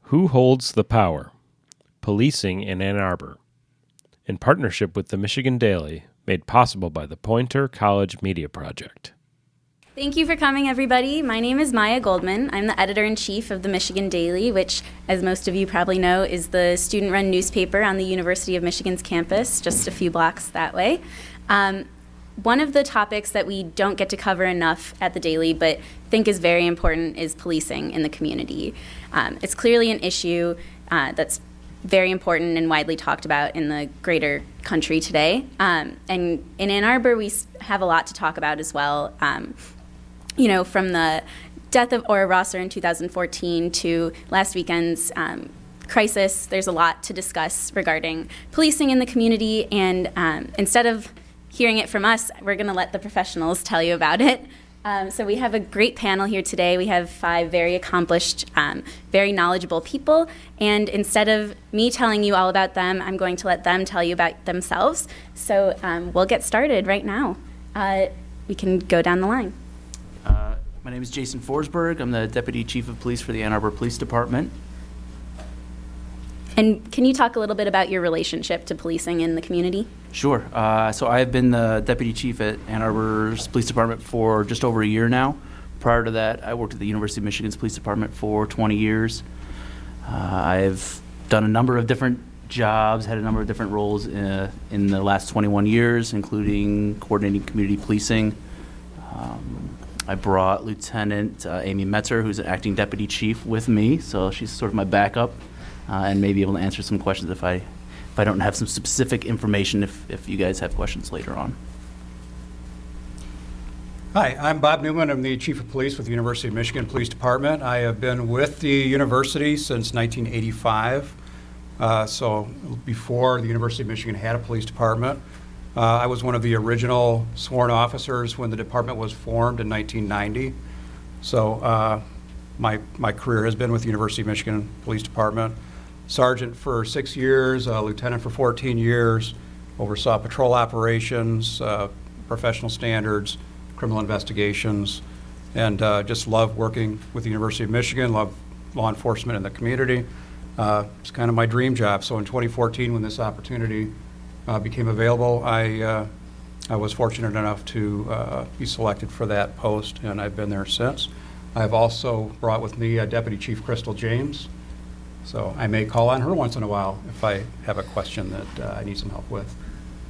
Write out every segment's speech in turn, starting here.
Who Holds the Power? Policing in Ann Arbor, in partnership with the Michigan Daily, made possible by the Poynter College Media Project. Thank you for coming, everybody. My name is Maya Goldman. I'm the editor-in-chief of the Michigan Daily, which, as most of you probably know, is the student-run newspaper on the University of Michigan's campus, just a few blocks that way. One of the topics that we don't get to cover enough at the Daily, but think is very important, is policing in the community. It's clearly an issue that's very important and widely talked about in the greater country today. And in Ann Arbor, we have a lot to talk about as well. From the death of Ora Rosser in 2014 to last weekend's crisis, there's a lot to discuss regarding policing in the community. And instead of hearing it from us, we're going to let the professionals tell you about it. So we have a great panel here today. We have 5 very accomplished, very knowledgeable people. And instead of me telling you all about them, I'm going to let them tell you about themselves. So we'll get started right now. We can go down the line. My name is Jason Forsberg. I'm the Deputy Chief of Police for the Ann Arbor Police Department. And can you talk a little bit about your relationship to policing in the community? Sure. So I've been the Deputy Chief at Ann Arbor's Police Department for just over a year now. Prior to that, I worked at the University of Michigan's Police Department for 20 years. I've done a number of different jobs, had a number of different roles in the last 21 years, including coordinating community policing. I brought Lieutenant Amy Metzer, who's an acting deputy chief, with me, so she's sort of my backup and may be able to answer some questions if I don't have some specific information, if you guys have questions later on. Hi, I'm Bob Newman. I'm the Chief of Police with the University of Michigan Police Department. I have been with the university since 1985, so before the University of Michigan had a police department. I was one of the original sworn officers when the department was formed in 1990. So my career has been with the University of Michigan Police Department. Sergeant for 6 years, lieutenant for 14 years, oversaw patrol operations, professional standards, criminal investigations, and just love working with the University of Michigan, love law enforcement in the community. It's kind of my dream job. So in 2014, when this opportunity became available, I was fortunate enough to be selected for that post, and I've been there since. I've also brought with me Deputy Chief Crystal James, so I may call on her once in a while if I have a question that I need some help with.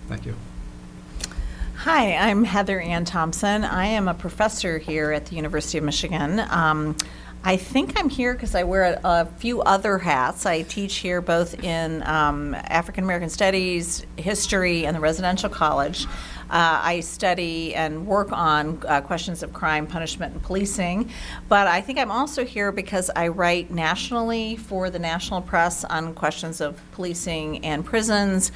Thank you. Hi, I'm Heather Ann Thompson. I am a professor here at the University of Michigan. I think I'm here because I wear a few other hats. I teach here both in African American Studies, history, and the residential college. I study and work on questions of crime, punishment, and policing. But I think I'm also here because I write nationally for the national press on questions of policing and prisons.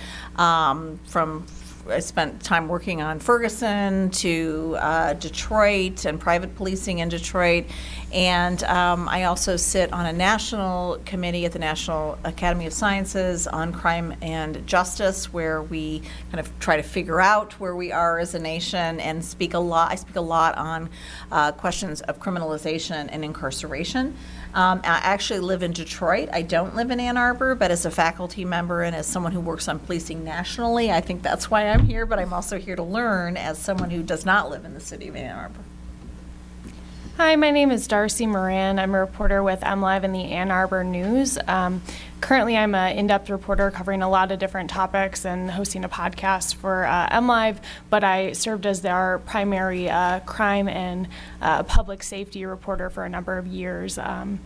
I spent time working on Ferguson to Detroit and private policing in Detroit. And I also sit on a national committee at the National Academy of Sciences on crime and justice, where we kind of try to figure out where we are as a nation, and I speak a lot on questions of criminalization and incarceration. I actually live in Detroit. I don't live in Ann Arbor, but as a faculty member and as someone who works on policing nationally, I think that's why I'm here, but I'm also here to learn as someone who does not live in the city of Ann Arbor. Hi, my name is Darcy Moran. I'm a reporter with MLive and the Ann Arbor News. Currently, I'm an in-depth reporter covering a lot of different topics and hosting a podcast for MLive, but I served as our primary crime and public safety reporter for a number of years, and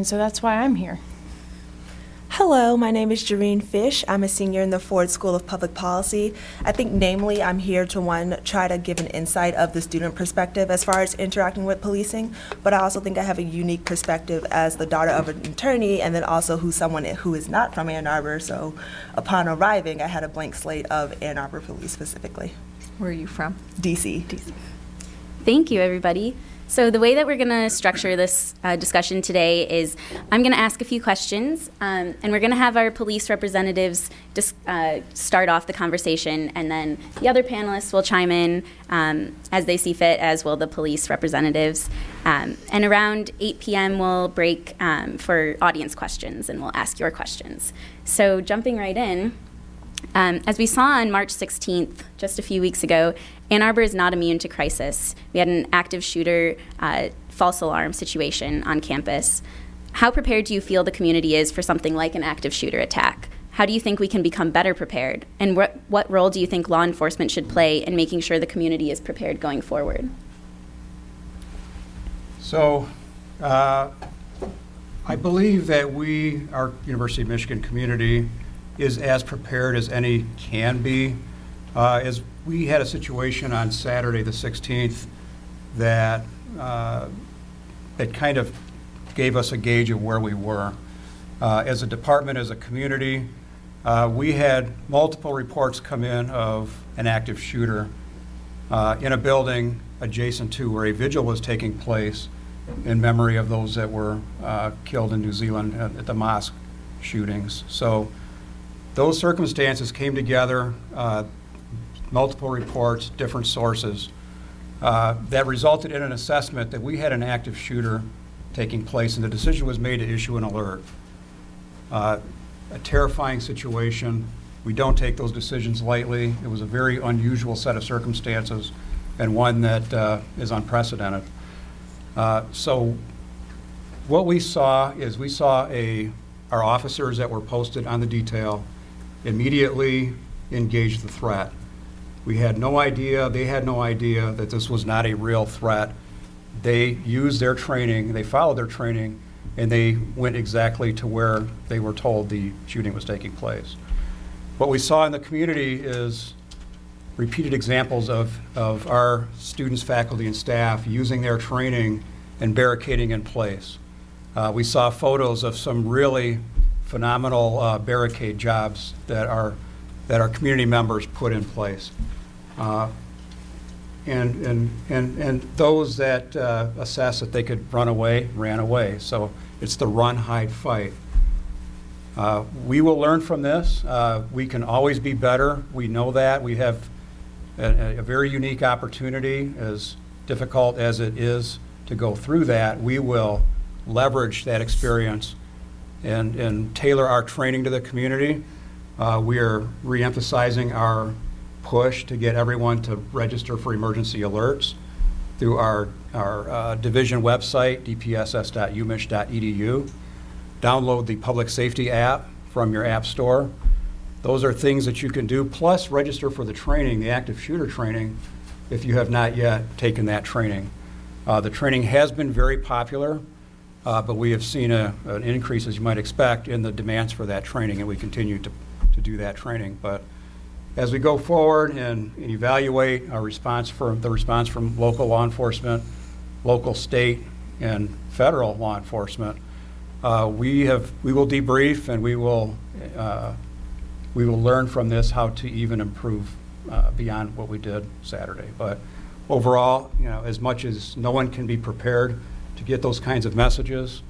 so that's why I'm here. Hello, my name is Janine Fish. I'm a senior in the Ford School of Public Policy. I think namely I'm here to try to give an insight of the student perspective as far as interacting with policing, but I also think I have a unique perspective as the daughter of an attorney and then also someone who is not from Ann Arbor, so upon arriving I had a blank slate of Ann Arbor police specifically. Where are you from? DC. Thank you, everybody. So the way that we're going to structure this discussion today is I'm going to ask a few questions, and we're going to have our police representatives start off the conversation, and then the other panelists will chime in as they see fit, as will the police representatives. And around 8 p.m., we'll break for audience questions, and we'll ask your questions. So jumping right in, as we saw on March 16th, just a few weeks ago, Ann Arbor is not immune to crisis. We had an active shooter false alarm situation on campus. How prepared do you feel the community is for something like an active shooter attack? How do you think we can become better prepared? And what role do you think law enforcement should play in making sure the community is prepared going forward? So I believe that our University of Michigan community, is as prepared as any can be. As we had a situation on Saturday the 16th that kind of gave us a gauge of where we were. As a department, as a community, we had multiple reports come in of an active shooter in a building adjacent to where a vigil was taking place in memory of those that were killed in New Zealand at the mosque shootings. So those circumstances came together, multiple reports, different sources, that resulted in an assessment that we had an active shooter taking place, and the decision was made to issue an alert. A terrifying situation. We don't take those decisions lightly. It was a very unusual set of circumstances, and one that is unprecedented. So what we saw is our officers that were posted on the detail immediately engaged the threat. We had no idea, they had no idea that this was not a real threat. They used their training, they followed their training, and they went exactly to where they were told the shooting was taking place. What we saw in the community is repeated examples of our students, faculty, and staff using their training and barricading in place. We saw photos of some really phenomenal barricade jobs that our community members put in place. And those that assessed that they could run away, ran away. So it's the run, hide, fight. We will learn from this. We can always be better. We know that. We have a very unique opportunity, as difficult as it is to go through that. We will leverage that experience and tailor our training to the community. We are reemphasizing our push to get everyone to register for emergency alerts through our division website, dpss.umich.edu. Download the public safety app from your app store. Those are things that you can do, plus register for the training, the active shooter training, if you have not yet taken that training. The training has been very popular, but we have seen an increase, as you might expect, in the demands for that training, and we continue to do that training. But as we go forward and evaluate our response from local law enforcement, local, state, and federal law enforcement, we will debrief, and we will learn from this how to even improve beyond what we did Saturday. But overall, as much as no one can be prepared to get those kinds of messages,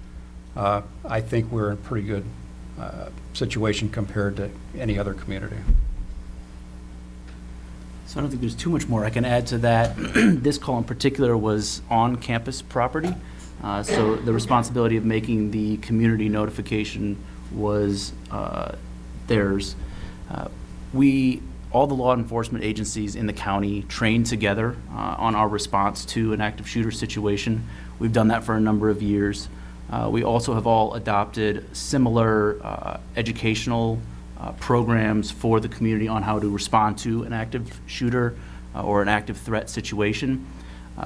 I think we're in a pretty good situation compared to any other community. So I don't think there's too much more I can add to that. This call in particular was on campus property. So the responsibility of making the community notification was theirs. All the law enforcement agencies in the county train together on our response to an active shooter situation. We've done that for a number of years. We also have all adopted similar educational programs for the community on how to respond to an active shooter or an active threat situation.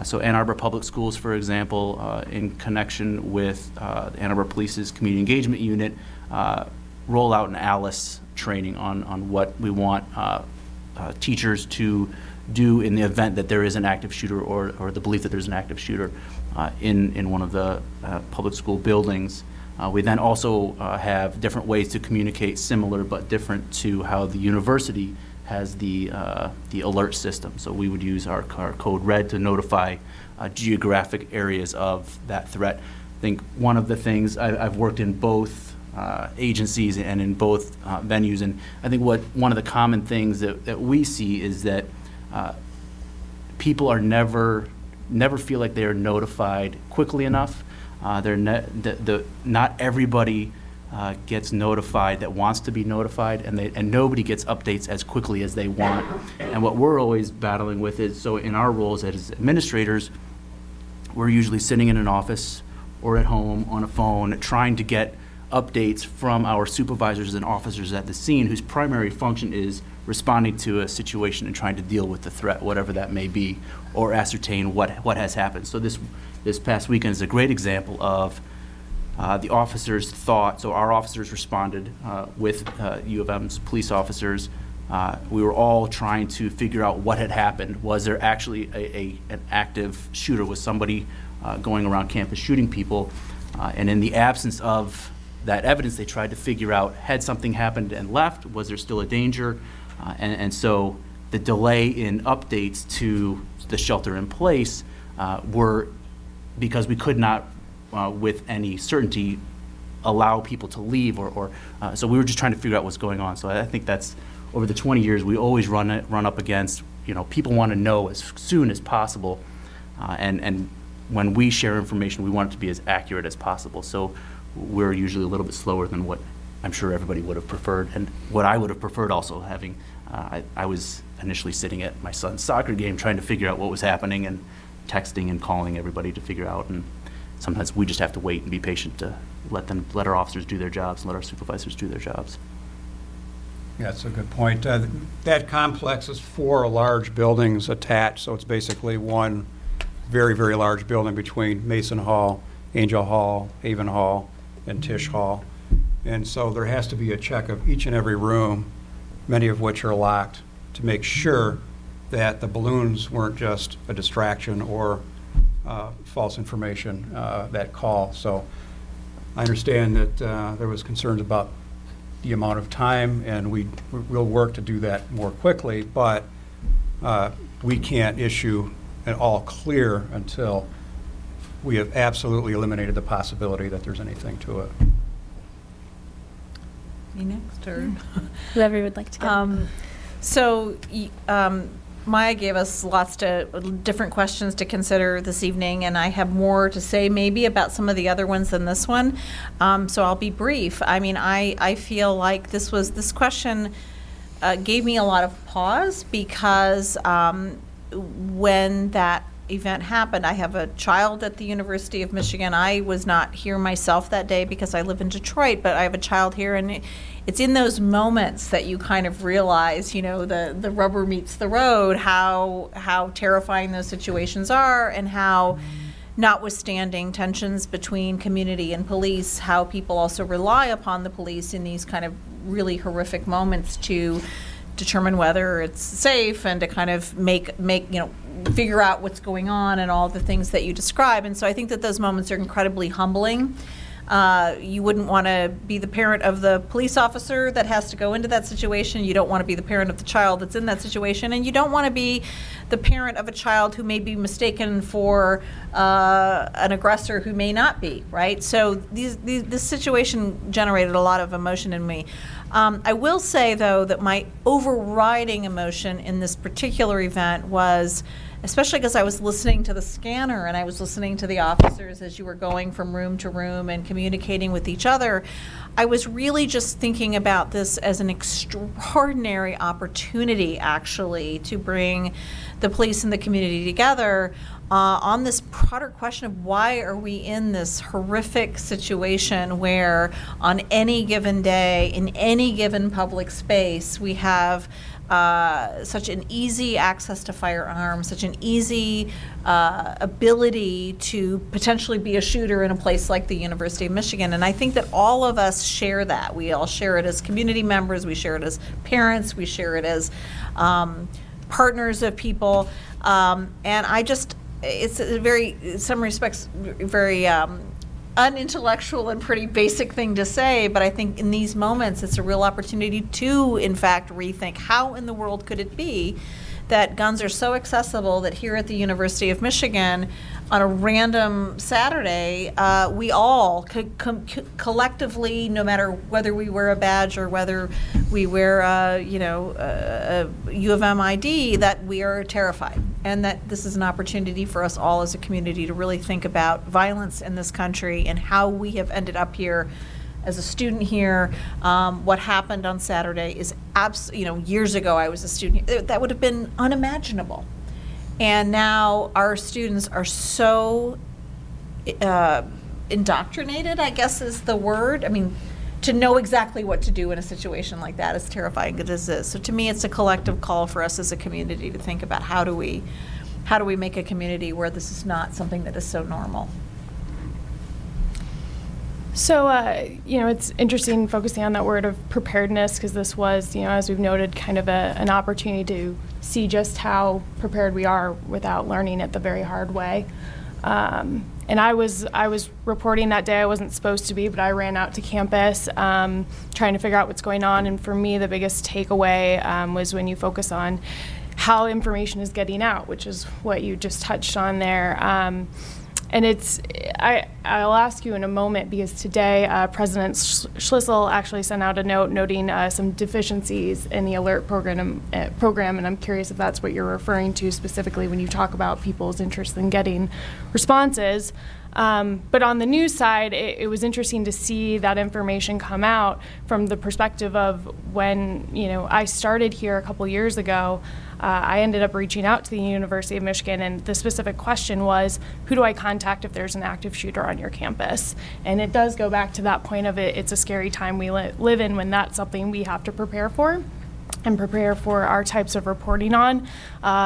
So Ann Arbor Public Schools, for example, in connection with the Ann Arbor Police's Community Engagement Unit, roll out an ALICE training on what we want teachers to do in the event that there is an active shooter or the belief that there's an active shooter in one of the public school buildings. We then also have different ways to communicate, similar but different to how the university has the alert system. So we would use our code red to notify geographic areas of that threat. I think one of the things I've worked in both agencies and in both venues, and I think one of the common things that we see is that people are never never feel like they are notified quickly enough. Not everybody gets notified that wants to be notified, and nobody gets updates as quickly as they want. And what we're always battling with is, so in our roles as administrators, we're usually sitting in an office or at home on a phone trying to get updates from our supervisors and officers at the scene, whose primary function is responding to a situation and trying to deal with the threat, whatever that may be, or ascertain what has happened. So this past weekend is a great example of the officers' thought. So our officers responded with U of M's police officers. We were all trying to figure out what had happened. Was there actually an active shooter? Was somebody going around campus shooting people? And in the absence of that evidence, they tried to figure out, had something happened and left? Was there still a danger? And so the delay in updates to the shelter in place were because we could not, with any certainty, allow people to leave, so we were just trying to figure out what's going on. So I think that's, over the 20 years, we always run up against, people want to know as soon as possible, and when we share information, we want it to be as accurate as possible. So we're usually a little bit slower than what I'm sure everybody would have preferred, and what I would have preferred also, having, I was initially sitting at my son's soccer game trying to figure out what was happening and texting and calling everybody to figure out, and sometimes we just have to wait and be patient to let our officers do their jobs and let our supervisors do their jobs. Yeah, that's a good point. That complex is 4 large buildings attached, so it's basically one very, very large building between Mason Hall, Angel Hall, Haven Hall, and Tisch Hall. And so there has to be a check of each and every room, many of which are locked, to make sure that the balloons weren't just a distraction or false information, that call. So I understand that there was concerns about the amount of time, and we'll work to do that more quickly, but we can't issue an all clear until we have absolutely eliminated the possibility that there's anything to it. Me next, or? Whoever would like to go. So Maya gave us lots of different questions to consider this evening, and I have more to say maybe about some of the other ones than this one. So I'll be brief. I mean, I feel like this question gave me a lot of pause, because when that event happened, I have a child at the University of Michigan. I was not here myself that day because I live in Detroit, but I have a child here, and it's in those moments that you kind of realize, the rubber meets the road, how terrifying those situations are, and how, notwithstanding tensions between community and police, how people also rely upon the police in these kind of really horrific moments to determine whether it's safe and to kind of make figure out what's going on and all the things that you describe. And so I think that those moments are incredibly humbling. You wouldn't want to be the parent of the police officer that has to go into that situation. You don't want to be the parent of the child that's in that situation. And you don't want to be the parent of a child who may be mistaken for an aggressor who may not be, right? So this situation generated a lot of emotion in me. I will say, though, that my overriding emotion in this particular event was, especially because I was listening to the scanner and I was listening to the officers as you were going from room to room and communicating with each other, I was really just thinking about this as an extraordinary opportunity, actually, to bring the police and the community together on this broader question of why are we in this horrific situation where on any given day, in any given public space, we have such an easy access to firearms, such an easy ability to potentially be a shooter in a place like the University of Michigan. And I think that all of us share that. We all share it as community members, we share it as parents, we share it as partners of people. And it's a very, in some respects, very unintellectual and pretty basic thing to say, but I think in these moments it's a real opportunity to, in fact, rethink how in the world could it be that guns are so accessible that here at the University of Michigan, on a random Saturday, we all could collectively, no matter whether we wear a badge or whether we wear a U of M ID, that we are terrified, and that this is an opportunity for us all as a community to really think about violence in this country and how we have ended up here. As a student here, what happened on Saturday is years ago I was a student, that would have been unimaginable. And now our students are so indoctrinated, I guess is the word. I mean, to know exactly what to do in a situation like that, as terrifying as it is. So to me, it's a collective call for us as a community to think about how do we make a community where this is not something that is so normal. So, it's interesting focusing on that word of preparedness, because this was, as we've noted, kind of an opportunity to see just how prepared we are without learning it the very hard way. And I was reporting that day. I wasn't supposed to be, but I ran out to campus trying to figure out what's going on. And for me, the biggest takeaway was when you focus on how information is getting out, which is what you just touched on there. And I'll ask you in a moment, because today President Schlissel actually sent out a note noting some deficiencies in the alert program, and I'm curious if that's what you're referring to specifically when you talk about people's interest in getting responses. But on the news side, it was interesting to see that information come out from the perspective of when, I started here a couple years ago. I ended up reaching out to the University of Michigan, and the specific question was, who do I contact if there's an active shooter on your campus? And it does go back to that point of it's a scary time we live in when that's something we have to prepare for and prepare for our types of reporting on.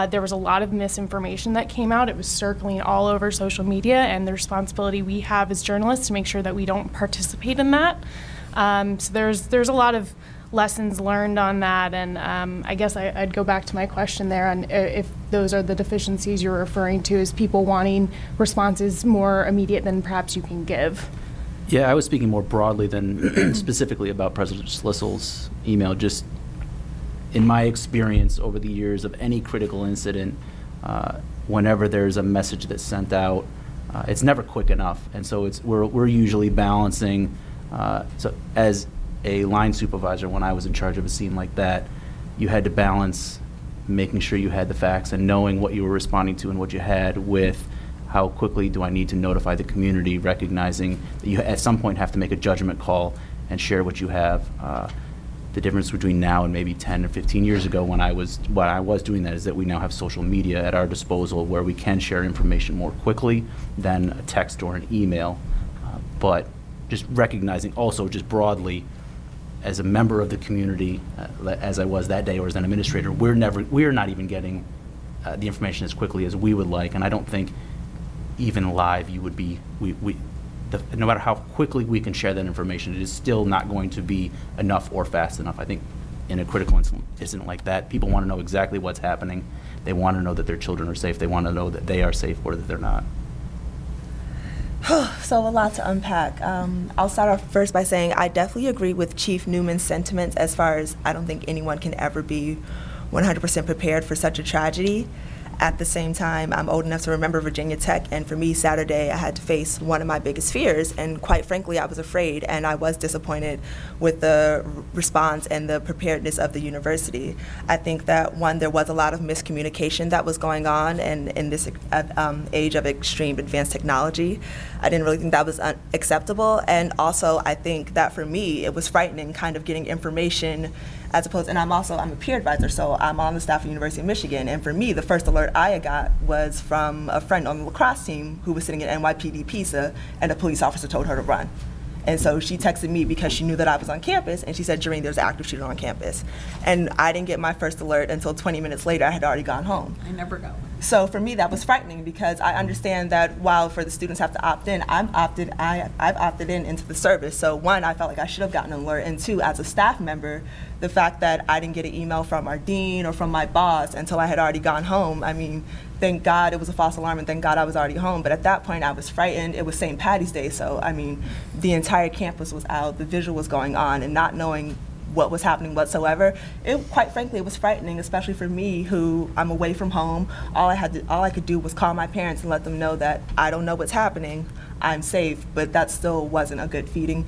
There was a lot of misinformation that came out. It was circling all over social media, and the responsibility we have as journalists to make sure that we don't participate in that. So there's a lot of lessons learned on that, and I guess I'd go back to my question there on if those are the deficiencies you're referring to as people wanting responses more immediate than perhaps you can give. Yeah, I was speaking more broadly than specifically about President Schlissel's email. Just in my experience over the years of any critical incident, whenever there's a message that's sent out, it's never quick enough, and so we're usually balancing. So as a line supervisor, when I was in charge of a scene like that, you had to balance making sure you had the facts and knowing what you were responding to and what you had with how quickly do I need to notify the community, recognizing that you at some point have to make a judgment call and share what you have. The difference between now and maybe 10 or 15 years ago when I was doing that is that we now have social media at our disposal where we can share information more quickly than a text or an email. But just recognizing also just broadly, as a member of the community, as I was that day, or as an administrator, we're not even getting the information as quickly as we would like, and I don't think even live you would be. No matter how quickly we can share that information, it is still not going to be enough or fast enough. I think in a critical incident like that, people want to know exactly what's happening. They want to know that their children are safe. They want to know that they are safe or that they're not. So a lot to unpack. I'll start off first by saying I definitely agree with Chief Newman's sentiments as far as I don't think anyone can ever be 100% prepared for such a tragedy. At the same time, I'm old enough to remember Virginia Tech, and for me, Saturday, I had to face one of my biggest fears, and quite frankly, I was afraid, and I was disappointed with the response and the preparedness of the university. I think that, one, there was a lot of miscommunication that was going on, and in this age of extreme advanced technology, I didn't really think that was acceptable, and also, I think that for me, it was frightening kind of getting information as opposed, and I'm a peer advisor, so I'm on the staff of the University of Michigan, and for me, the first alert I got was from a friend on the lacrosse team who was sitting at NYPD Pisa, and a police officer told her to run. And so she texted me because she knew that I was on campus, and she said, Janine, there's an active shooter on campus. And I didn't get my first alert until 20 minutes later. I had already gone home. I never go. So for me, that was frightening because I understand that while for the students have to opt in, I've opted in into the service. So one, I felt like I should have gotten an alert, and two, as a staff member, the fact that I didn't get an email from our dean or from my boss until I had already gone home, I mean, thank God it was a false alarm, and thank God I was already home. But at that point, I was frightened. It was St. Patty's Day, so I mean, the entire campus was out, the visual was going on, and not knowing what was happening whatsoever. Quite frankly, it was frightening, especially for me, who I'm away from home. All I could do was call my parents and let them know that I don't know what's happening. I'm safe, but that still wasn't a good feeling.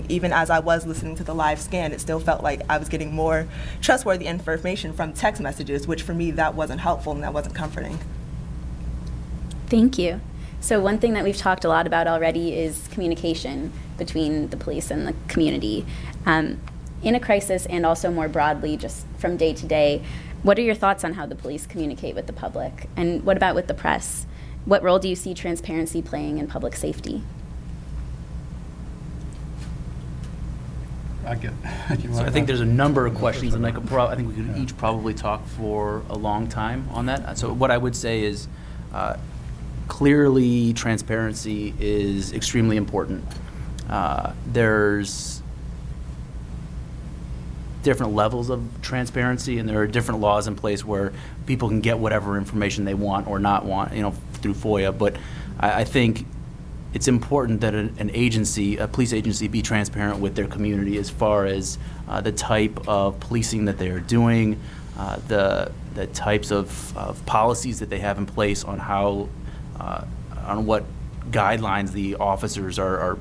Even as I was listening to the live scan, it still felt like I was getting more trustworthy information from text messages, which for me, that wasn't helpful and that wasn't comforting. Thank you. So one thing that we've talked a lot about already is communication between the police and the community. In a crisis and also more broadly, just from day to day, what are your thoughts on how the police communicate with the public? And what about with the press? What role do you see transparency playing in public safety? I think there's a number of questions, and I think we could each probably talk for a long time on that. So what I would say is, clearly transparency is extremely important. There's different levels of transparency, and there are different laws in place where people can get whatever information they want or not want, through FOIA. But I think it's important that a police agency, be transparent with their community as far as the type of policing that they are doing, the types of policies that they have in place on how, on what guidelines the officers are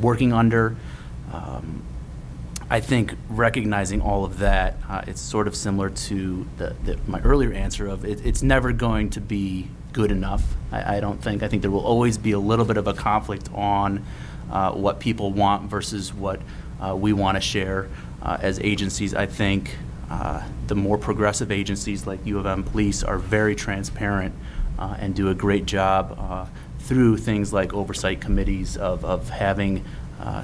working under. I think recognizing all of that, it's sort of similar to my earlier answer of it's never going to be good enough. I don't think. I think there will always be a little bit of a conflict on what people want versus what we want to share as agencies. I think the more progressive agencies like U of M Police are very transparent and do a great job through things like oversight committees of having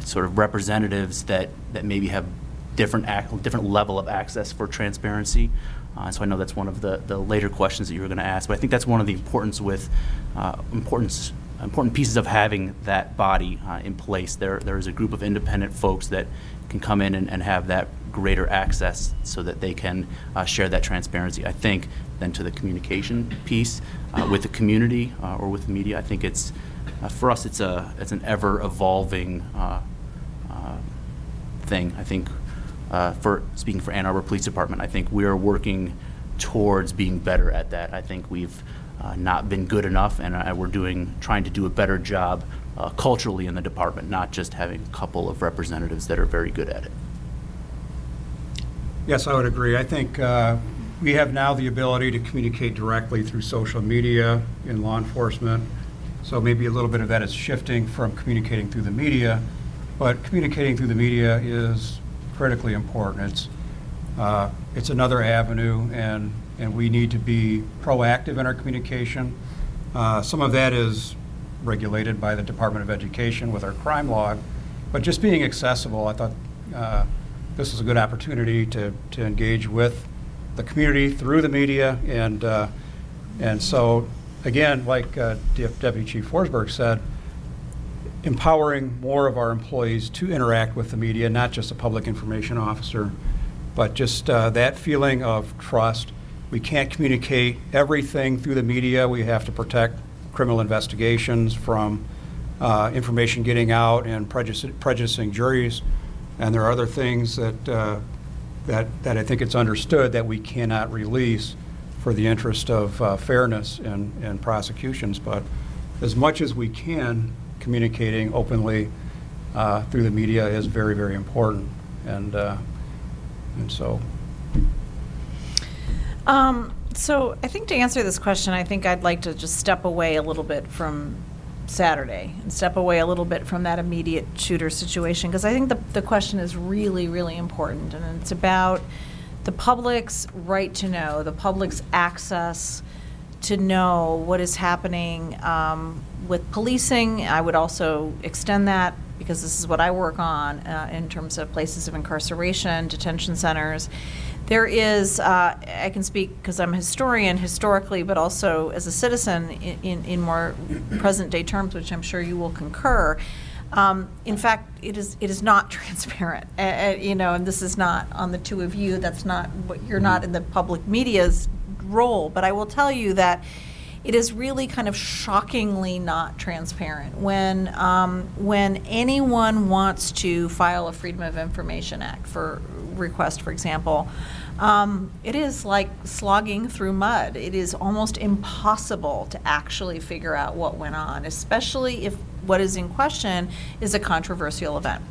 sort of representatives that maybe have different level of access for transparency. So I know that's one of the later questions that you were going to ask, but I think that's one of the important pieces of having that body in place. There is a group of independent folks that can come in and have that greater access so that they can share that transparency. I think then to the communication piece with the community or with the media, I think it's for us it's an ever evolving thing. I think for speaking for Ann Arbor Police Department, I think we are working towards being better at that. I think we've not been good enough, and we're trying to do a better job culturally in the department, not just having a couple of representatives that are very good at it. Yes, I would agree. I think we have now the ability to communicate directly through social media in law enforcement. So maybe a little bit of that is shifting from communicating through the media, but communicating through the media is critically important. It's another avenue, and we need to be proactive in our communication. Some of that is regulated by the Department of Education with our crime log, but just being accessible, I thought this is a good opportunity to engage with the community through the media, and so again, like Deputy Chief Forsberg said, empowering more of our employees to interact with the media, not just a public information officer, but just that feeling of trust. We can't communicate everything through the media. We have to protect criminal investigations from information getting out and prejudicing juries. And there are other things that I think it's understood that we cannot release for the interest of fairness in prosecutions. But as much as we can, communicating openly through the media is very, very important. And so. So I think to answer this question, I think I'd like to just step away a little bit from Saturday and step away a little bit from that immediate shooter situation, because I think the question is really, really important, and it's about the public's right to know, the public's access to know what is happening with policing. I would also extend that, because this is what I work on in terms of places of incarceration, detention centers. There is, I can speak because I'm a historian historically, but also as a citizen in more present day terms, which I'm sure you will concur. In fact, it is not transparent, and this is not on the two of you. That's not what you're not in the public media's role. But I will tell you that it is really kind of shockingly not transparent. When anyone wants to file a Freedom of Information Act request, for example, it is like slogging through mud. It is almost impossible to actually figure out what went on, especially if what is in question is a controversial event.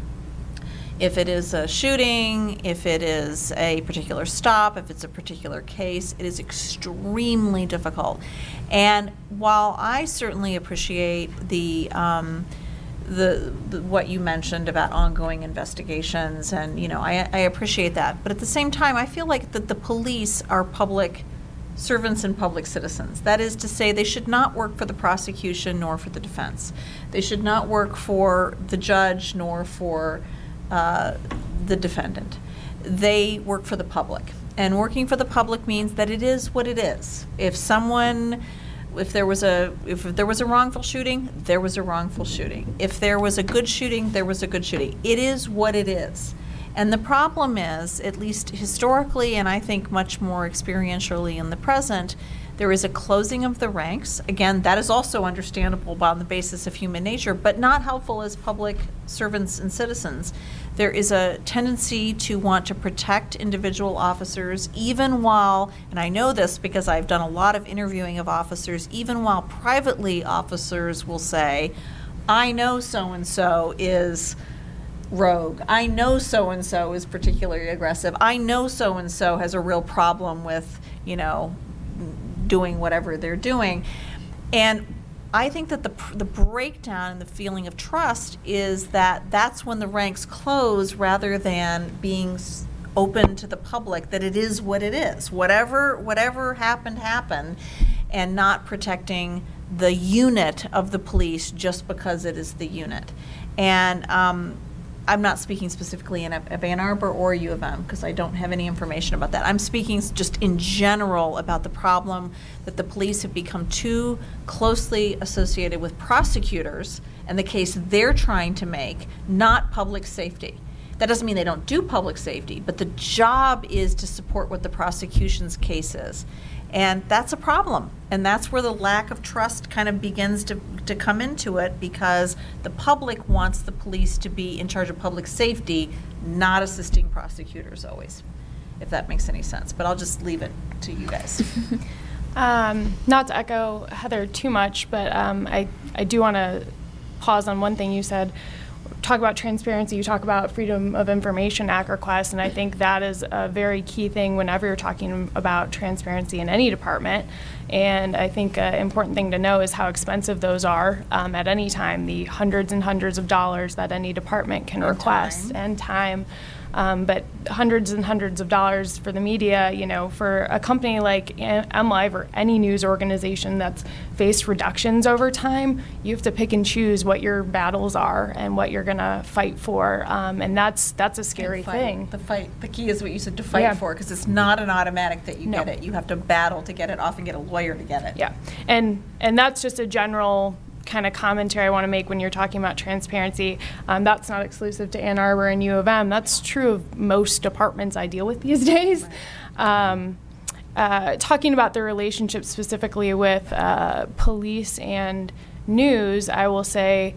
If it is a shooting, if it is a particular stop, if it's a particular case, it is extremely difficult. And while I certainly appreciate the what you mentioned about ongoing investigations, and I appreciate that, but at the same time, I feel like that the police are public servants and public citizens. That is to say, they should not work for the prosecution nor for the defense. They should not work for the judge nor for the defendant. They work for the public, and working for the public means that it is what it is. If there was a wrongful shooting, there was a wrongful shooting. If there was a good shooting, there was a good shooting. It is what it is. And the problem is, at least historically, and I think much more experientially in the present, there is a closing of the ranks. Again, that is also understandable on the basis of human nature, but not helpful as public servants and citizens. There is a tendency to want to protect individual officers, even while, and I know this because I've done a lot of interviewing of officers, even while privately officers will say, I know so-and-so is rogue. I know so-and-so is particularly aggressive. I know so-and-so has a real problem with, doing whatever they're doing. And I think that the breakdown in the feeling of trust is that's when the ranks close rather than being open to the public, that it is what it is. Whatever happened, and not protecting the unit of the police just because it is the unit. And I'm not speaking specifically of Ann Arbor or U of M because I don't have any information about that. I'm speaking just in general about the problem that the police have become too closely associated with prosecutors and the case they're trying to make, not public safety. That doesn't mean they don't do public safety, but the job is to support what the prosecution's case is. And that's a problem. And that's where the lack of trust kind of begins to come into it, because the public wants the police to be in charge of public safety, not assisting prosecutors always, if that makes any sense. But I'll just leave it to you guys. Not to echo Heather too much, but I do want to pause on one thing you said. Talk about transparency, you talk about Freedom of Information Act requests, and I think that is a very key thing whenever you're talking about transparency in any department. And I think an important thing to know is how expensive those are at any time, the hundreds and hundreds of dollars that any department can request, and time. But hundreds and hundreds of dollars for the media, for a company like MLive or any news organization that's faced reductions over time, you have to pick and choose what your battles are and what you're going to fight for. And that's a scary thing. The key is what you said, to fight for, because it's not an automatic that you get it. You have to battle to get it, often get a lawyer to get it. Yeah, and that's just a general kind of commentary I want to make when you're talking about transparency. That's not exclusive to Ann Arbor and U of M. That's true of most departments I deal with these days. Right. Talking about the relationship specifically with police and news, I will say,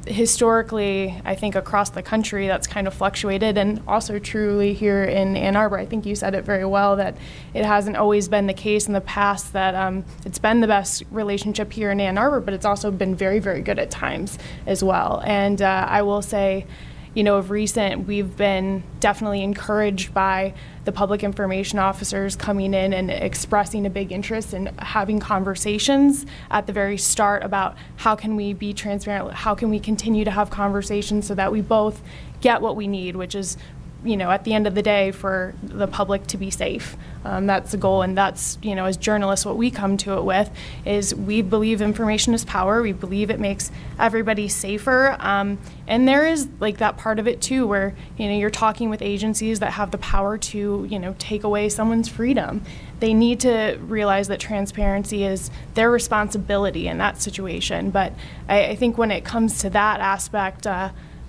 historically, I think across the country that's kind of fluctuated, and also truly here in Ann Arbor. I think you said it very well, that it hasn't always been the case in the past that it's been the best relationship here in Ann Arbor, but it's also been very, very good at times as well. And I will say, of recent, we've been definitely encouraged by the public information officers coming in and expressing a big interest in having conversations at the very start about how can we be transparent, how can we continue to have conversations so that we both get what we need, which is, at the end of the day, for the public to be safe. That's the goal, and that's, as journalists, what we come to it with is we believe information is power. We believe it makes everybody safer. And there is that part of it too, where, you're talking with agencies that have the power to, take away someone's freedom. They need to realize that transparency is their responsibility in that situation. But I think when it comes to that aspect,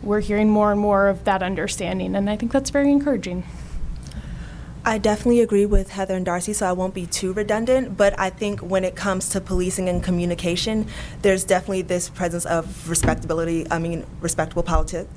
we're hearing more and more of that understanding, and I think that's very encouraging. I definitely agree with Heather and Darcy, so I won't be too redundant, but I think when it comes to policing and communication, there's definitely this presence of respectable politics.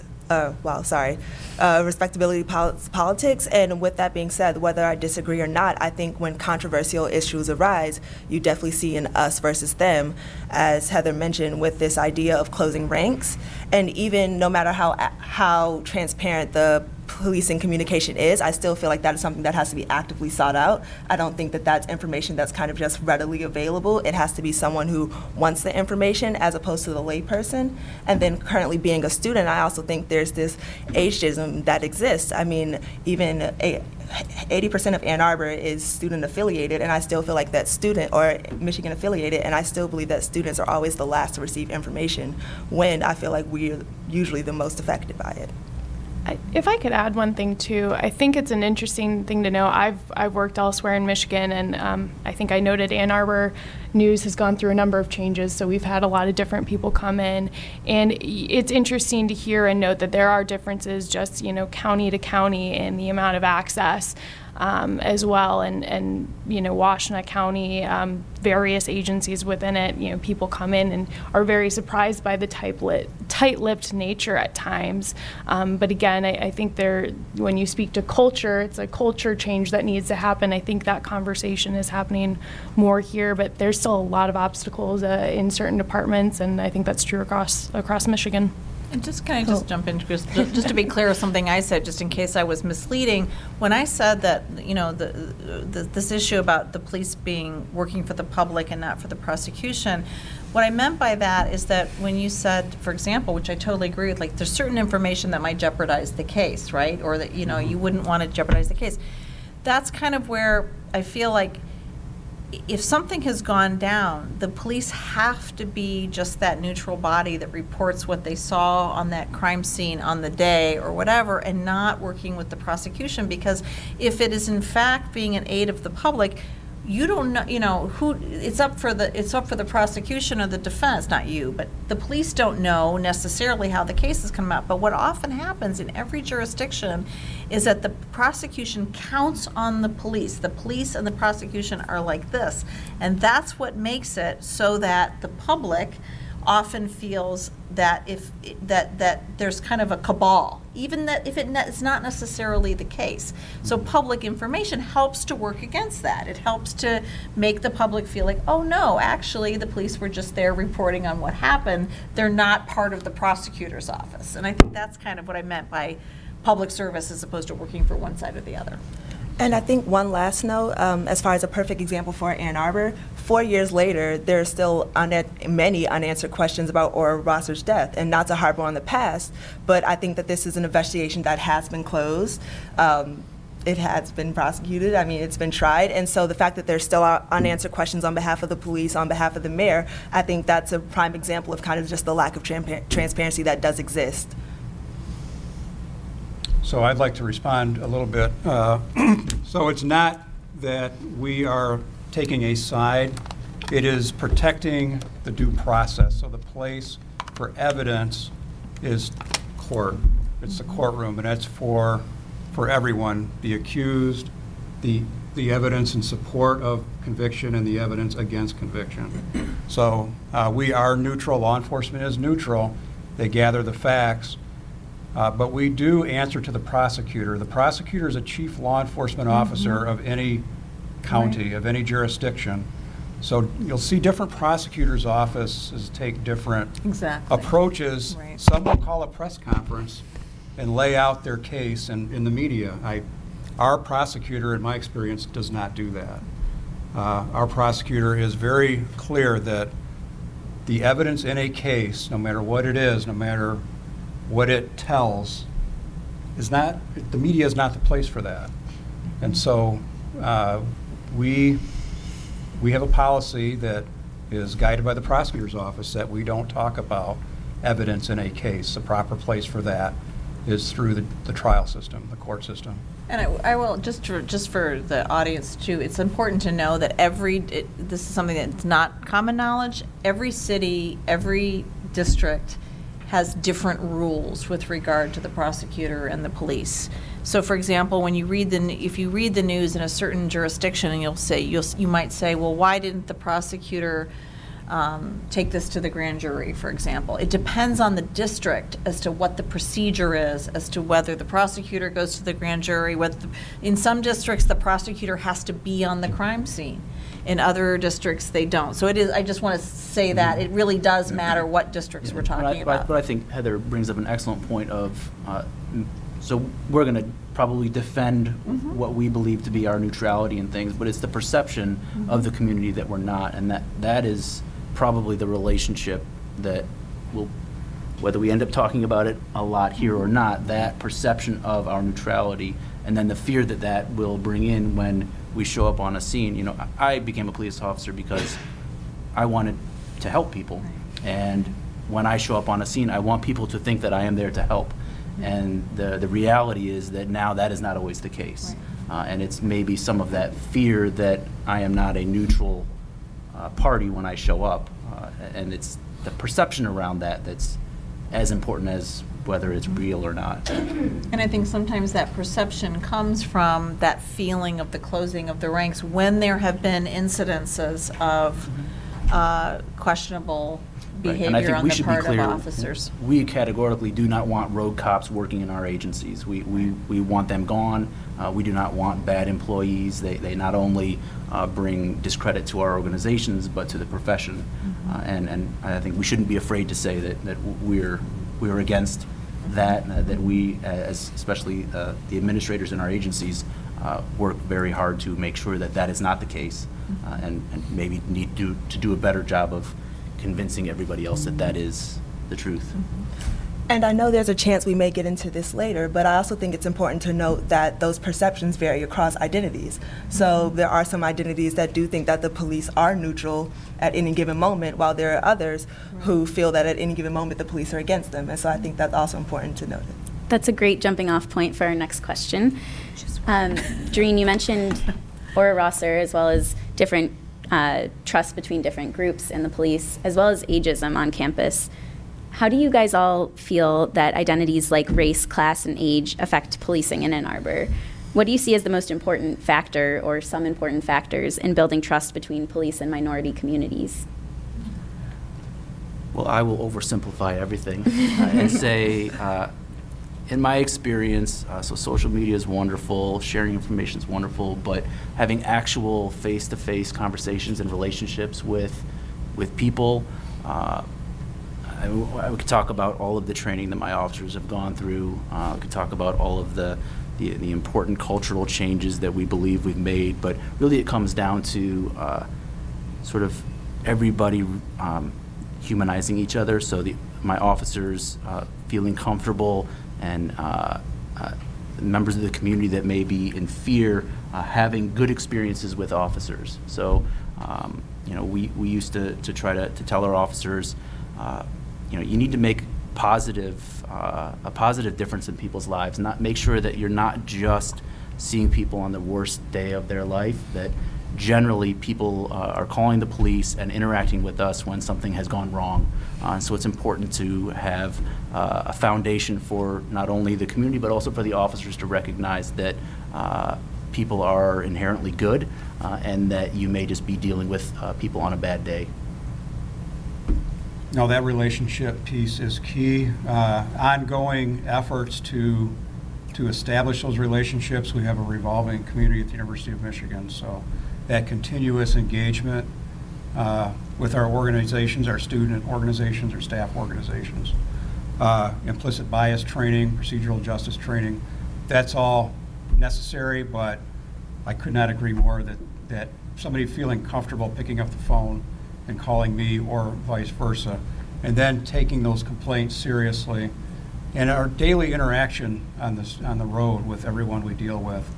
Respectability politics. And with that being said, whether I disagree or not, I think when controversial issues arise, you definitely see an us versus them, as Heather mentioned, with this idea of closing ranks. And even no matter how transparent the policing communication is, I still feel like that is something that has to be actively sought out. I don't think that that's information that's kind of just readily available. It has to be someone who wants the information as opposed to the layperson. And then currently being a student, I also think there's this ageism that exists. I mean, even 80% of Ann Arbor is student affiliated, and I still feel like that student, or Michigan affiliated, and I still believe that students are always the last to receive information when I feel like we're usually the most affected by it. If I could add one thing too, I think it's an interesting thing to know. I've worked elsewhere in Michigan, and I think I noted Ann Arbor News has gone through a number of changes, so we've had a lot of different people come in, and it's interesting to hear and note that there are differences just, county to county in the amount of access as well, and Washtenaw County, various agencies within it, people come in and are very surprised by the tight-lipped nature at times. But again, I think when you speak to culture, it's a culture change that needs to happen. I think that conversation is happening more here, but there's still a lot of obstacles in certain departments, and I think that's true across Michigan. And just can I just jump in, just to be clear of something I said, just in case I was misleading. When I said that, this issue about the police working for the public and not for the prosecution, what I meant by that is that when you said, for example, which I totally agree with, like there's certain information that might jeopardize the case, right? Or that, you wouldn't want to jeopardize the case. That's kind of where I feel like if something has gone down, the police have to be just that neutral body that reports what they saw on that crime scene on the day or whatever, and not working with the prosecution, because if it is in fact being an aid of the public, you don't know, who it's up for the prosecution or the defense, not you, but the police don't know necessarily how the cases come out. But what often happens in every jurisdiction is that the prosecution counts on the police. The police and the prosecution are like this, and that's what makes it so that the public often feels that that there's kind of a cabal, even that if it's not necessarily the case. So public information helps to work against that. It helps to make the public feel like, oh no, actually the police were just there reporting on what happened. They're not part of the prosecutor's office. And I think that's kind of what I meant by public service as opposed to working for one side or the other. And I think one last note, as far as a perfect example for Ann Arbor, 4 years later, there are still many unanswered questions about Ora Rosser's death, and not to harbor on the past, but I think that this is an investigation that has been closed. It has been prosecuted. I mean, it's been tried. And so the fact that there's still unanswered questions on behalf of the police, on behalf of the mayor, I think that's a prime example of kind of just the lack of transparency that does exist. So I'd like to respond a little bit. So it's not that we are taking a side. It is protecting the due process. So the place for evidence is court. It's the courtroom, and that's for everyone, the accused, the evidence in support of conviction, and the evidence against conviction. So we are neutral. Law enforcement is neutral. They gather the facts. But we do answer to the prosecutor. The prosecutor is a chief law enforcement officer of any county, of any jurisdiction. So you'll see different prosecutors' offices take different approaches. Right. Some will call a press conference and lay out their case in the media. Our prosecutor, in my experience, does not do that. Our prosecutor is very clear that the evidence in a case, no matter what it is, no matter what it tells, the media is not the place for that. And so we have a policy that is guided by the prosecutor's office that we don't talk about evidence in a case. The proper place for that is through the trial system, the court system. And I will, just for the audience too, it's important to know that this is something that's not common knowledge. Every city, every district has different rules with regard to the prosecutor and the police. So, for example, when if you read the news in a certain jurisdiction, and you might say, well, why didn't the prosecutor take this to the grand jury, for example? It depends on the district as to what the procedure is, as to whether the prosecutor goes to the grand jury. In some districts, the prosecutor has to be on the crime scene. In other districts, they don't. So it is. I just want to say that it really does matter what districts we're talking about. But I think Heather brings up an excellent point of, so we're going to probably defend what we believe to be our neutrality and things, but it's the perception of the community that we're not, and that is probably the relationship that will, whether we end up talking about it a lot here or not, that perception of our neutrality, and then the fear that will bring in when we show up on a scene. You know, I became a police officer because I wanted to help people, and when I show up on a scene, I want people to think that I am there to help. And the reality is that now that is not always the case. Right. And it's maybe some of that fear that I am not a neutral party when I show up. And it's the perception around that's as important as whether it's real or not. And I think sometimes that perception comes from that feeling of the closing of the ranks when there have been incidences of questionable behavior and I think on we the should part be clear, of officers. We categorically do not want rogue cops working in our agencies. We want them gone. We do not want bad employees. They not only bring discredit to our organizations, but to the profession. And I think we shouldn't be afraid to say that we're against that, that we, as especially the administrators in our agencies, work very hard to make sure that is not the case, and maybe need to do a better job of convincing everybody else that is the truth. And I know there's a chance we may get into this later, but I also think it's important to note that those perceptions vary across identities. So there are some identities that do think that the police are neutral at any given moment, while there are others who feel that at any given moment the police are against them. And so I think that's also important to note. That's a great jumping off point for our next question. Janine, you mentioned Ora Rosser, as well as different trust between different groups in the police, as well as ageism on campus. How do you guys all feel that identities like race, class, and age affect policing in Ann Arbor? What do you see as the most important factor, or some important factors, in building trust between police and minority communities? Well, I will oversimplify everything and say, in my experience, so social media is wonderful, sharing information is wonderful, but having actual face-to-face conversations and relationships with people, I could talk about all of the training that my officers have gone through. I could talk about all of the important cultural changes that we believe we've made, but really it comes down to sort of everybody humanizing each other. So my officers feeling comfortable, and members of the community that may be in fear having good experiences with officers. So we used to try to tell our officers, you need to make a positive difference in people's lives. Not make sure that you're not just seeing people on the worst day of their life. That generally people are calling the police and interacting with us when something has gone wrong. So it's important to have a foundation for not only the community but also for the officers to recognize that people are inherently good, and that you may just be dealing with people on a bad day. No, that relationship piece is key. Ongoing efforts to establish those relationships. We have a revolving community at the University of Michigan, so that continuous engagement with our organizations, our student organizations, our staff organizations, implicit bias training, procedural justice training, that's all necessary, but I could not agree more that somebody feeling comfortable picking up the phone and calling me, or vice versa, and then taking those complaints seriously. And our daily interaction on the road with everyone we deal with,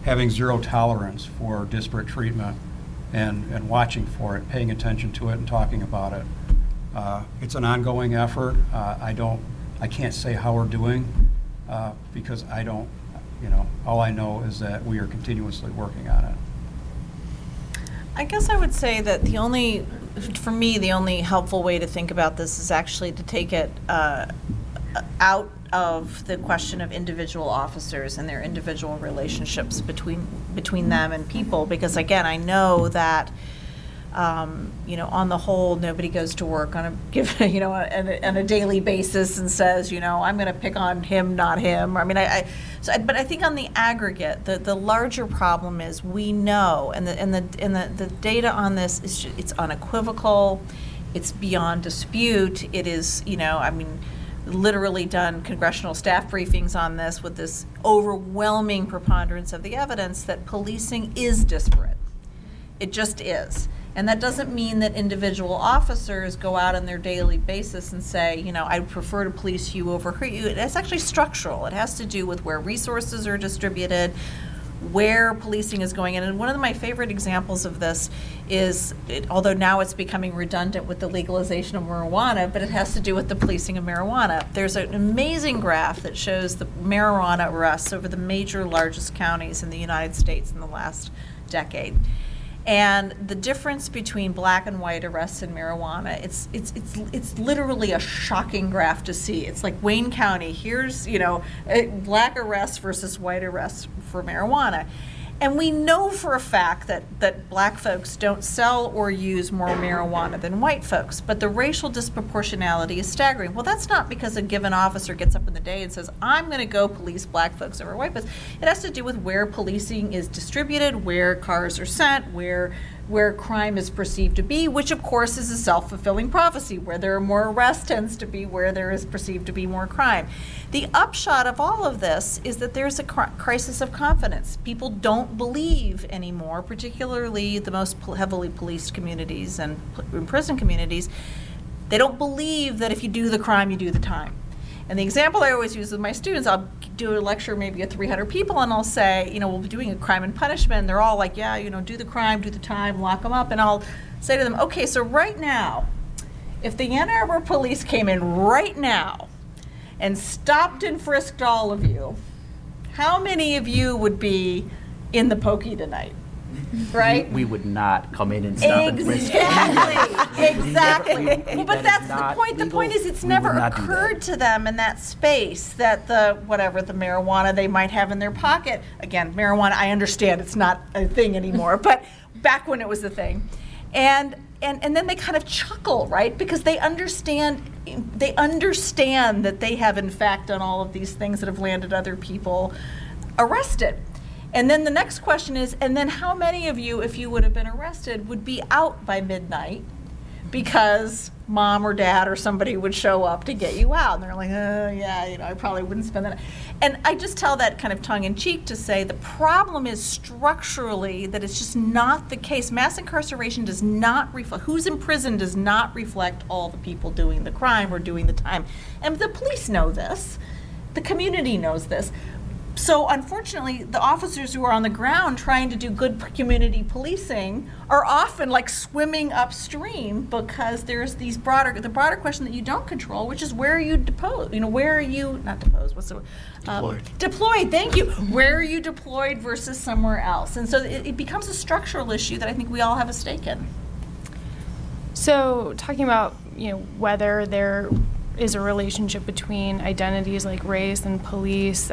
having zero tolerance for disparate treatment and watching for it, paying attention to it and talking about it. It's an ongoing effort. I can't say how we're doing because I don't, all I know is that we are continuously working on it. I guess I would say that for me, the only helpful way to think about this is actually to take it out of the question of individual officers and their individual relationships between them and people, because again, I know that on the whole, nobody goes to work on a daily basis and says, I'm going to pick on him, not him. I mean, but I think on the aggregate, the larger problem is we know, and the data on this is it's unequivocal, it's beyond dispute. It is, literally done congressional staff briefings on this with this overwhelming preponderance of the evidence that policing is disparate. It just is. And that doesn't mean that individual officers go out on their daily basis and say, I prefer to police you over you. It's actually structural. It has to do with where resources are distributed, where policing is going in. And one of my favorite examples of this is, although now it's becoming redundant with the legalization of marijuana, but it has to do with the policing of marijuana. There's an amazing graph that shows the marijuana arrests over the major largest counties in the United States in the last decade. And the difference between black and white arrests in marijuana, it's literally a shocking graph to see. It's like Wayne County, here's, black arrests versus white arrests for marijuana. And we know for a fact that black folks don't sell or use more marijuana than white folks, but the racial disproportionality is staggering. Well, that's not because a given officer gets up in the day and says, I'm going to go police black folks over white folks. It has to do with where policing is distributed, where cars are sent, where crime is perceived to be, which of course is a self-fulfilling prophecy. Where there are more arrests tends to be where there is perceived to be more crime. The upshot of all of this is that there's a crisis of confidence. People don't believe anymore, particularly the most heavily policed communities and prison communities. They don't believe that if you do the crime, you do the time. And the example I always use with my students, I'll do a lecture maybe of 300 people, and I'll say, we'll be doing a crime and punishment, and they're all like, yeah, do the crime, do the time, lock them up. And I'll say to them, okay, so right now, if the Ann Arbor police came in right now and stopped and frisked all of you, how many of you would be in the pokey tonight? Right? We would not come in and stop and frisk. Exactly. Well, but that's the point. Legal. The point is it's never occurred to them in that space that the marijuana they might have in their pocket, again, marijuana, I understand it's not a thing anymore, but back when it was a thing. And then they kind of chuckle, right? Because they understand that they have in fact done all of these things that have landed other people arrested. And then the next question is, and then how many of you, if you would have been arrested, would be out by midnight because mom or dad or somebody would show up to get you out? And they're like, I probably wouldn't spend the night. And I just tell that kind of tongue-in-cheek to say the problem is structurally that it's just not the case. Mass incarceration does not reflect, who's in prison does not reflect all the people doing the crime or doing the time. And the police know this. The community knows this. So unfortunately, the officers who are on the ground trying to do good community policing are often like swimming upstream because there's the broader question that you don't control, which is where are you deposed? Where are you, not deposed, what's the word? Deployed. Deployed, thank you. Where are you deployed versus somewhere else? And so it becomes a structural issue that I think we all have a stake in. So talking about, whether there is a relationship between identities like race and police,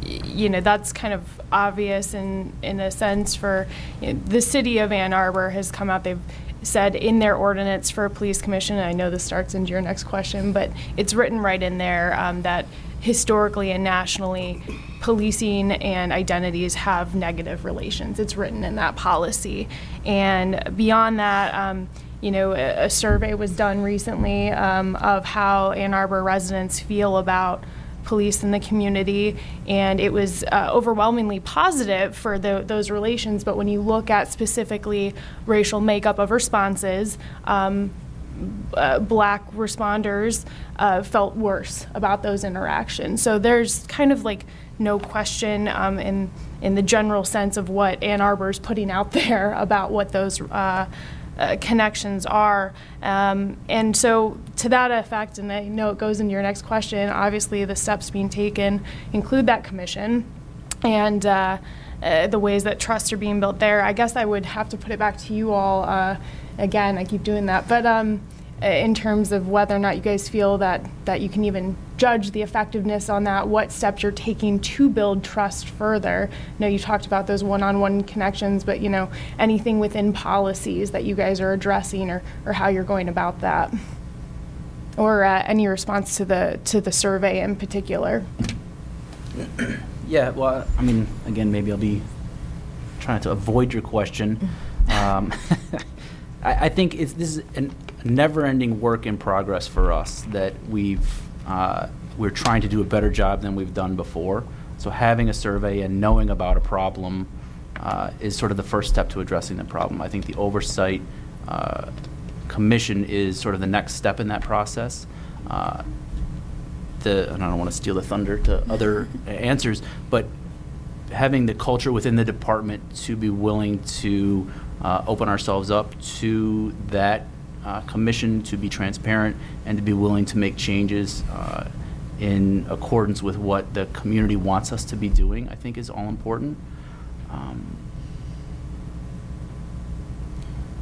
that's kind of obvious in a sense for the city of Ann Arbor has come out. They've said in their ordinance for a police commission, and I know this starts into your next question, but it's written right in there that historically and nationally, policing and identities have negative relations. It's written in that policy. And beyond that, a survey was done recently of how Ann Arbor residents feel about police in the community, and it was overwhelmingly positive for those relations. But when you look at specifically racial makeup of responses, black responders felt worse about those interactions. So there's kind of like no question in the general sense of what Ann Arbor is putting out there about what those connections are. And so to that effect, and I know it goes into your next question, obviously the steps being taken include that commission and the ways that trusts are being built there. I guess I would have to put it back to you all. again, I keep doing that. But in terms of whether or not you guys feel that you can even judge the effectiveness on that, what steps you're taking to build trust further. I know you talked about those one-on-one connections, but anything within policies that you guys are addressing or how you're going about that, or any response to the survey in particular. Yeah, well, I mean, again, maybe I'll be trying to avoid your question. I think this is a never-ending work in progress for us, that we're trying to do a better job than we've done before. So having a survey and knowing about a problem is sort of the first step to addressing the problem. I think the Oversight Commission is sort of the next step in that process. And I don't want to steal the thunder to other answers, but having the culture within the department to be willing to open ourselves up to that commission, to be transparent, and to be willing to make changes in accordance with what the community wants us to be doing, I think is all important.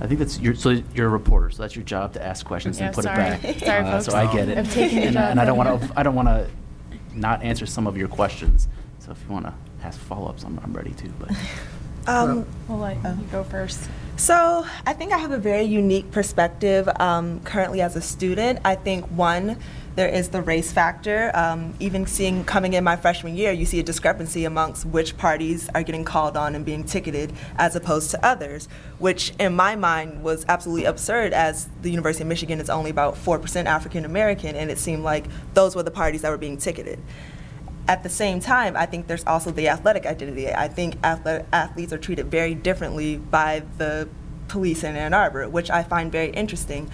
I think you're a reporter, so that's your job to ask questions and put it back. Sorry, folks. So I get it. I've taken your job. And I don't want to not answer some of your questions. So if you want to ask follow-ups, I'm ready to. But We'll let you go first. So I think I have a very unique perspective currently as a student. I think one, there is the race factor. Even coming in my freshman year, you see a discrepancy amongst which parties are getting called on and being ticketed as opposed to others, which in my mind was absolutely absurd, as the University of Michigan is only about 4% African American, and it seemed like those were the parties that were being ticketed. At the same time, I think there's also the athletic identity. I think athletes are treated very differently by the police in Ann Arbor, which I find very interesting.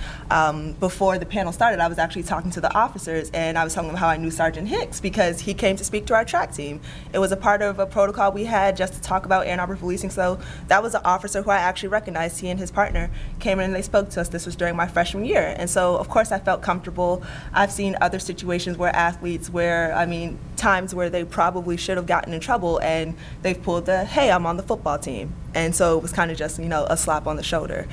Before the panel started, I was actually talking to the officers, and I was telling them how I knew Sergeant Hicks because he came to speak to our track team. It was a part of a protocol we had just to talk about Ann Arbor policing, so that was an officer who I actually recognized. He and his partner came in and they spoke to us. This was during my freshman year, and so of course I felt comfortable. I've seen other situations where athletes, times where they probably should have gotten in trouble, and they've pulled the, hey, I'm on the football team. And so it was kind of just, a slap on the shoulder.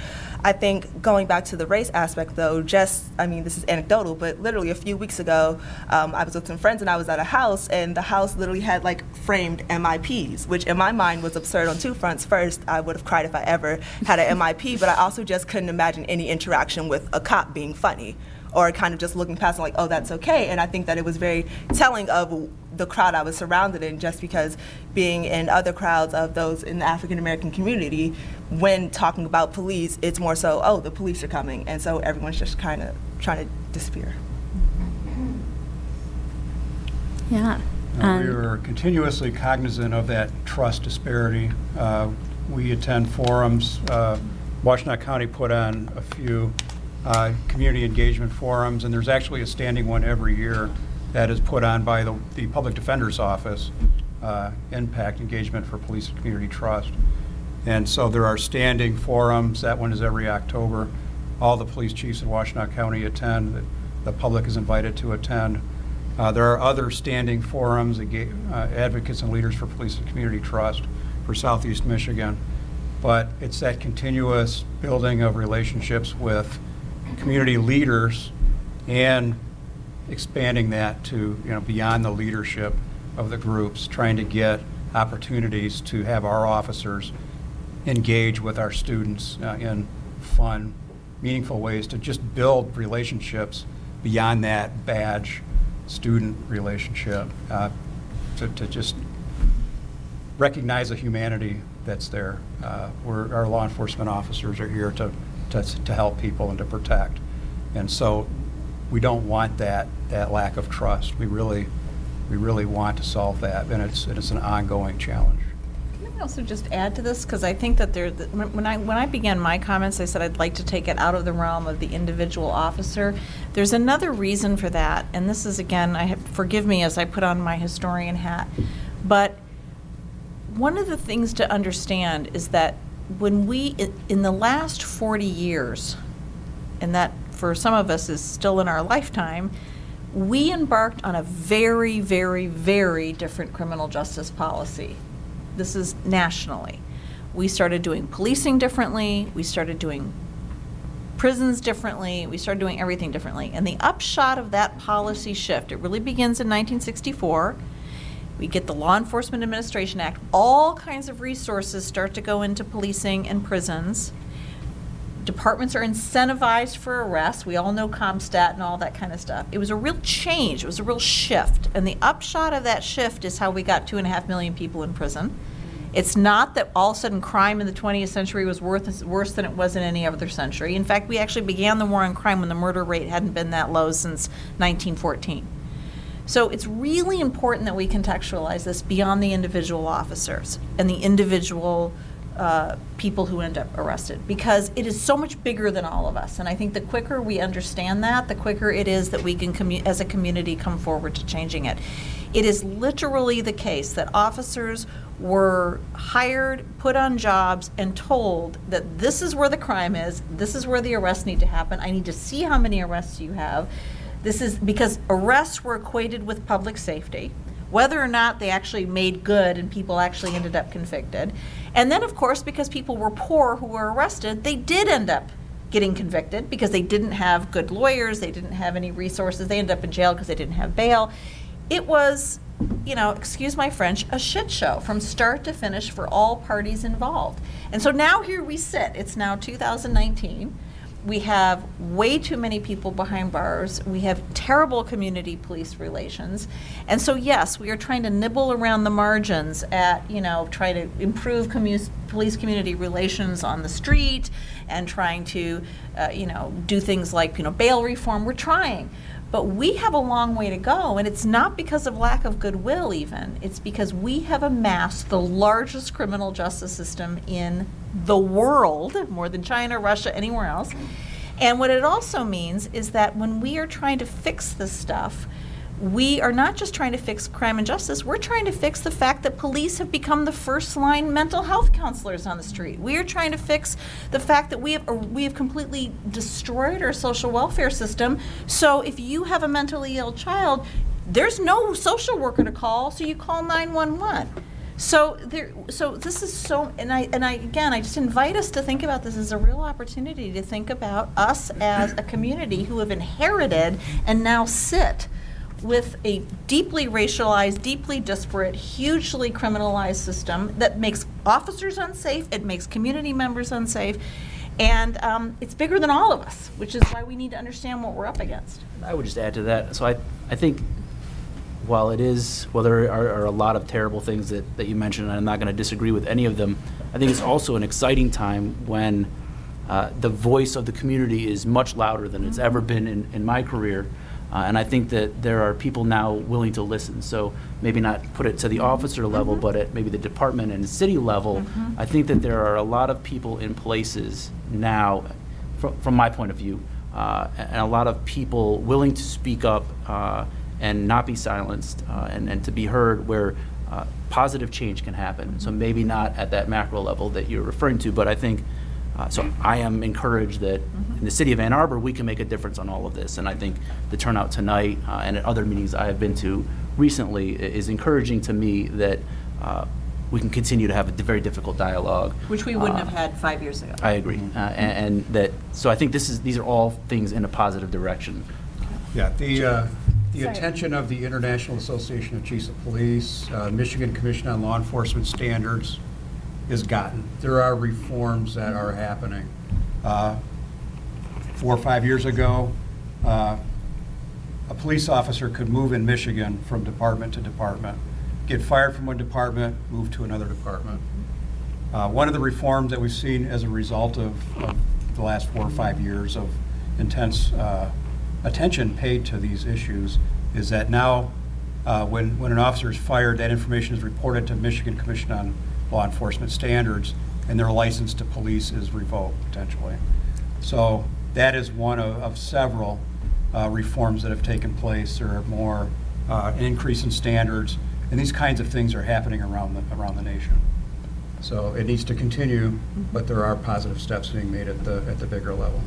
I think going back to the race aspect, though, this is anecdotal, but literally a few weeks ago, I was with some friends and I was at a house, and the house literally had framed MIPs, which in my mind was absurd on two fronts. First, I would have cried if I ever had an MIP, but I also just couldn't imagine any interaction with a cop being funny, or kind of just looking past and oh, that's okay. And I think that it was very telling of the crowd I was surrounded in, just because being in other crowds of those in the African American community, when talking about police, it's more so, oh, the police are coming. And so everyone's just kind of trying to disappear. Yeah. We were continuously cognizant of that trust disparity. We attend forums. Washtenaw County put on a few community engagement forums, and there's actually a standing one every year that is put on by the Public Defender's Office, Impact Engagement for Police and Community Trust. And so there are standing forums. That one is every October. All the police chiefs in Washtenaw County attend. The public is invited to attend. There are other standing forums, advocates and leaders for police and community trust for Southeast Michigan. But it's that continuous building of relationships with community leaders and expanding that to beyond the leadership of the groups, trying to get opportunities to have our officers engage with our students in fun, meaningful ways to just build relationships beyond that badge student relationship, to just recognize the humanity that's there. Our law enforcement officers are here to help people and to protect. And so we don't want that lack of trust. We really want to solve that, and it's an ongoing challenge. Can I also just add to this? Because I think that when I began my comments, I said I'd like to take it out of the realm of the individual officer. There's another reason for that, and this is, again, forgive me as I put on my historian hat, but one of the things to understand is that when in the last 40 years, and that for some of us is still in our lifetime, we embarked on a very, very, very different criminal justice policy. This is nationally. We started doing policing differently. We started doing prisons differently. We started doing everything differently. And the upshot of that policy shift, it really begins in 1964. We get the Law Enforcement Administration Act. All kinds of resources start to go into policing and prisons. Departments are incentivized for arrests. We all know CompStat and all that kind of stuff. It was a real change. It was a real shift. And the upshot of that shift is how we got 2.5 million people in prison. It's not that all of a sudden crime in the 20th century was worse than it was in any other century. In fact, we actually began the war on crime when the murder rate hadn't been that low since 1914. So it's really important that we contextualize this beyond the individual officers and the individual people who end up arrested, because it is so much bigger than all of us. And I think the quicker we understand that, the quicker it is that we can, as a community, come forward to changing it. It is literally the case that officers were hired, put on jobs, and told that this is where the crime is, this is where the arrests need to happen, I need to see how many arrests you have. This is because arrests were equated with public safety, whether or not they actually made good and people actually ended up convicted. And then, of course, because people were poor who were arrested, they did end up getting convicted because they didn't have good lawyers, they didn't have any resources, they ended up in jail because they didn't have bail. It was, excuse my French, a shit show from start to finish for all parties involved. And so now here we sit. It's now 2019. We have way too many people behind bars. We have terrible community police relations. And so, yes, we are trying to nibble around the margins at, try to improve police community relations on the street and trying to, do things like, bail reform. We're trying. But we have a long way to go, and it's not because of lack of goodwill even. It's because we have amassed the largest criminal justice system in the world, more than China, Russia, anywhere else. And what it also means is that when we are trying to fix this stuff, we are not just trying to fix crime and justice, we're trying to fix the fact that police have become the first-line mental health counselors on the street. We are trying to fix the fact that we have completely destroyed our social welfare system. So if you have a mentally ill child, there's no social worker to call, so you call 911. So this is so, and I just invite us to think about this as a real opportunity to think about us as a community who have inherited and now sit with a deeply racialized, deeply disparate, hugely criminalized system that makes officers unsafe, it makes community members unsafe, and it's bigger than all of us, which is why we need to understand what we're up against. I would just add to that. So I think while there are a lot of terrible things that you mentioned, and I'm not going to disagree with any of them, I think it's also an exciting time when the voice of the community is much louder than it's ever been in my career. And I think that there are people now willing to listen. So maybe not put it to the officer level, but at maybe the department and city level, I think that there are a lot of people in places now, from my point of view, and a lot of people willing to speak up and not be silenced and to be heard where positive change can happen. So maybe not at that macro level that you're referring to, but I think so I am encouraged that in the city of Ann Arbor, we can make a difference on all of this. And I think the turnout tonight and at other meetings I have been to recently is encouraging to me that we can continue to have a very difficult dialogue. Which we wouldn't have had 5 years ago. I agree. And that, so I think these are all things in a positive direction. Yeah, the attention of the International Association of Chiefs of Police, Michigan Commission on Law Enforcement Standards, is gotten. There are reforms that are happening. 4 or 5 years ago, a police officer could move in Michigan from department to department, get fired from one department, move to another department. One of the reforms that we've seen as a result of the last 4 or 5 years of intense attention paid to these issues is that now when an officer is fired, that information is reported to Michigan Commission on Law Enforcement Standards, and their license to police is revoked potentially. So that is one of several reforms that have taken place. There are more increase in standards, and these kinds of things are happening around the nation. So it needs to continue, but there are positive steps being made at the bigger level.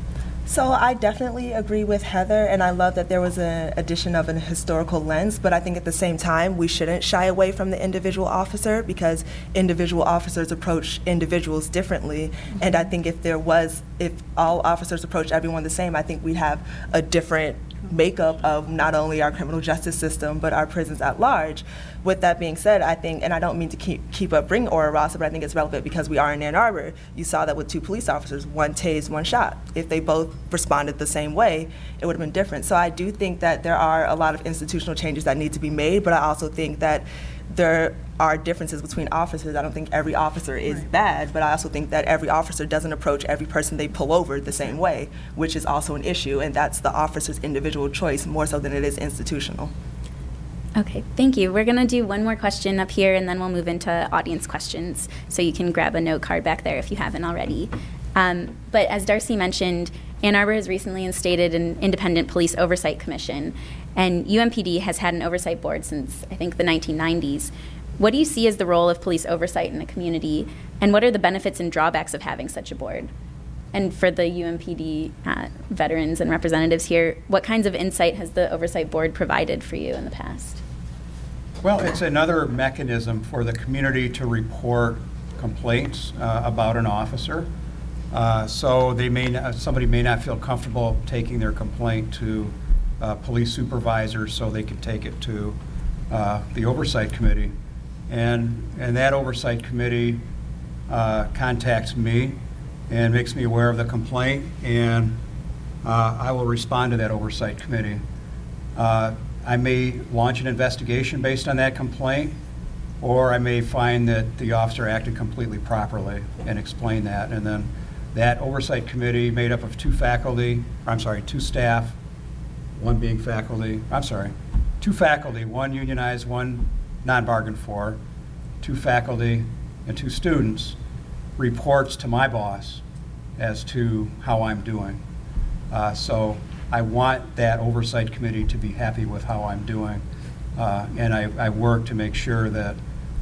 So I definitely agree with Heather, and I love that there was an addition of an historical lens, but I think at the same time, we shouldn't shy away from the individual officer because individual officers approach individuals differently. And I think if all officers approach everyone the same, I think we'd have a different makeup of not only our criminal justice system, but our prisons at large. With that being said, I think, and I don't mean to keep up bring Ora Rossa, but I think it's relevant because we are in Ann Arbor. You saw that with 2 police officers, 1 tased, 1 shot. If they both responded the same way, it would have been different. So I do think that there are a lot of institutional changes that need to be made, but I also think that there are differences between officers. I don't think every officer is bad, but I also think that every officer doesn't approach every person they pull over the same way, which is also an issue, and that's the officer's individual choice more so than it is institutional. Okay, thank you. We're going to do one more question up here, and then we'll move into audience questions. So you can grab a note card back there if you haven't already. But as Darcy mentioned, Ann Arbor has recently instated an independent police oversight commission, and UMPD has had an oversight board since, I think, the 1990s. What do you see as the role of police oversight in the community, and what are the benefits and drawbacks of having such a board? And for the UMPD veterans and representatives here, what kinds of insight has the oversight board provided for you in the past? Well, it's another mechanism for the community to report complaints about an officer. So somebody may not feel comfortable taking their complaint to police supervisors, so they can take it to the oversight committee. And that oversight committee contacts me and makes me aware of the complaint, and I will respond to that oversight committee. I may launch an investigation based on that complaint, or I may find that the officer acted completely properly and explain that. And then that oversight committee, made up of 2 staff, 1 being faculty, 2 faculty, 1 unionized, 1 non-bargained for, 2 faculty and 2 students, reports to my boss as to how I'm doing. So I want that oversight committee to be happy with how I'm doing, and I work to make sure that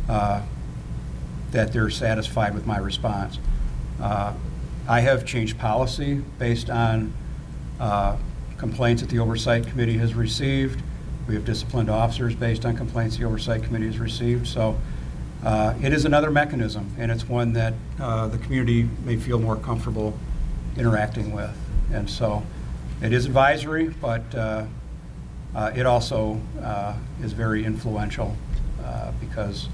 that they're satisfied with my response. I have changed policy based on complaints that the oversight committee has received. We have disciplined officers based on complaints the oversight committee has received. So it is another mechanism, and it's one that the community may feel more comfortable interacting with. And so it is advisory, but it also is very influential because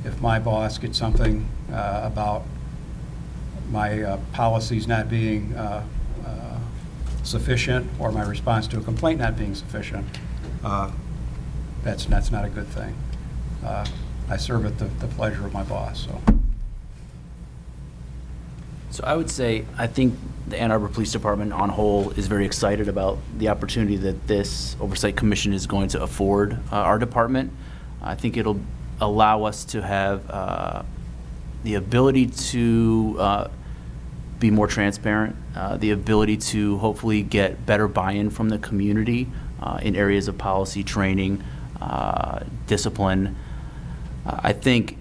if my boss gets something about my policies not being sufficient, or my response to a complaint not being sufficient, that's not a good thing. I serve at the pleasure of my boss. So I would say, I think the Ann Arbor Police Department on whole is very excited about the opportunity that this Oversight Commission is going to afford our department. I think it'll allow us to have the ability to be more transparent, the ability to hopefully get better buy-in from the community in areas of policy, training, discipline. I think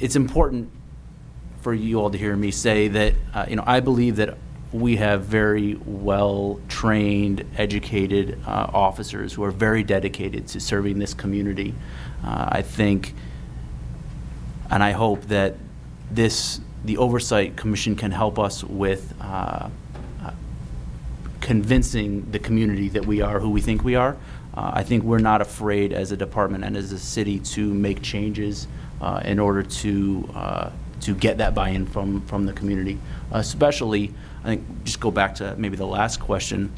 it's important for you all to hear me say that, I believe that we have very well-trained, educated officers who are very dedicated to serving this community. I think, and I hope that the Oversight Commission can help us with convincing the community that we are who we think we are. I think we're not afraid as a department and as a city to make changes in order to get that buy-in from the community. Especially, I think, just go back to maybe the last question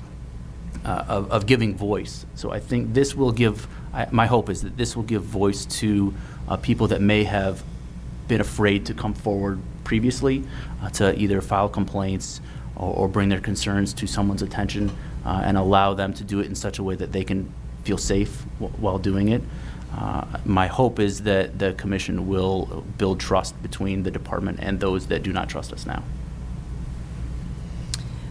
of giving voice. So I think this will give, my hope is that this will give voice to people that may have been afraid to come forward previously to either file complaints or bring their concerns to someone's attention and allow them to do it in such a way that they can feel safe while doing it. My hope is that the commission will build trust between the department and those that do not trust us now.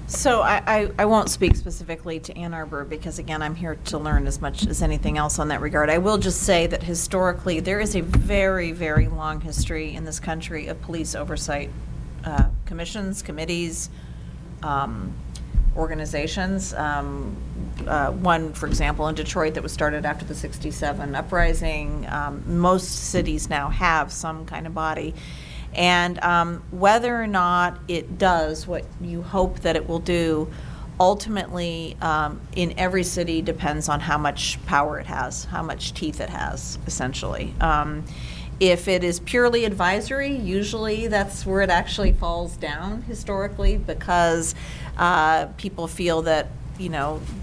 So I won't speak specifically to Ann Arbor because, again, I'm here to learn as much as anything else on that regard. I will just say that historically there is a very, very long history in this country of police oversight commissions, committees. organizations. One, for example, in Detroit that was started after the '67 uprising. Most cities now have some kind of body. And whether or not it does what you hope that it will do, ultimately, in every city depends on how much power it has, how much teeth it has, essentially. If it is purely advisory, usually that's where it actually falls down historically, because people feel that,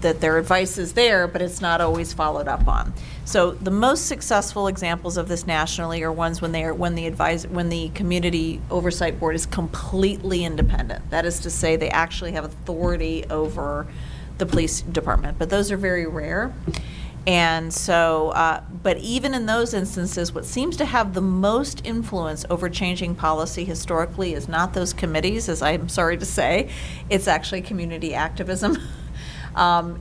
that their advice is there, but it's not always followed up on. So the most successful examples of this nationally are ones when the Community Oversight Board is completely independent. That is to say, they actually have authority over the police department, but those are very rare. And so, but even in those instances, what seems to have the most influence over changing policy historically is not those committees, as I'm sorry to say, it's actually community activism.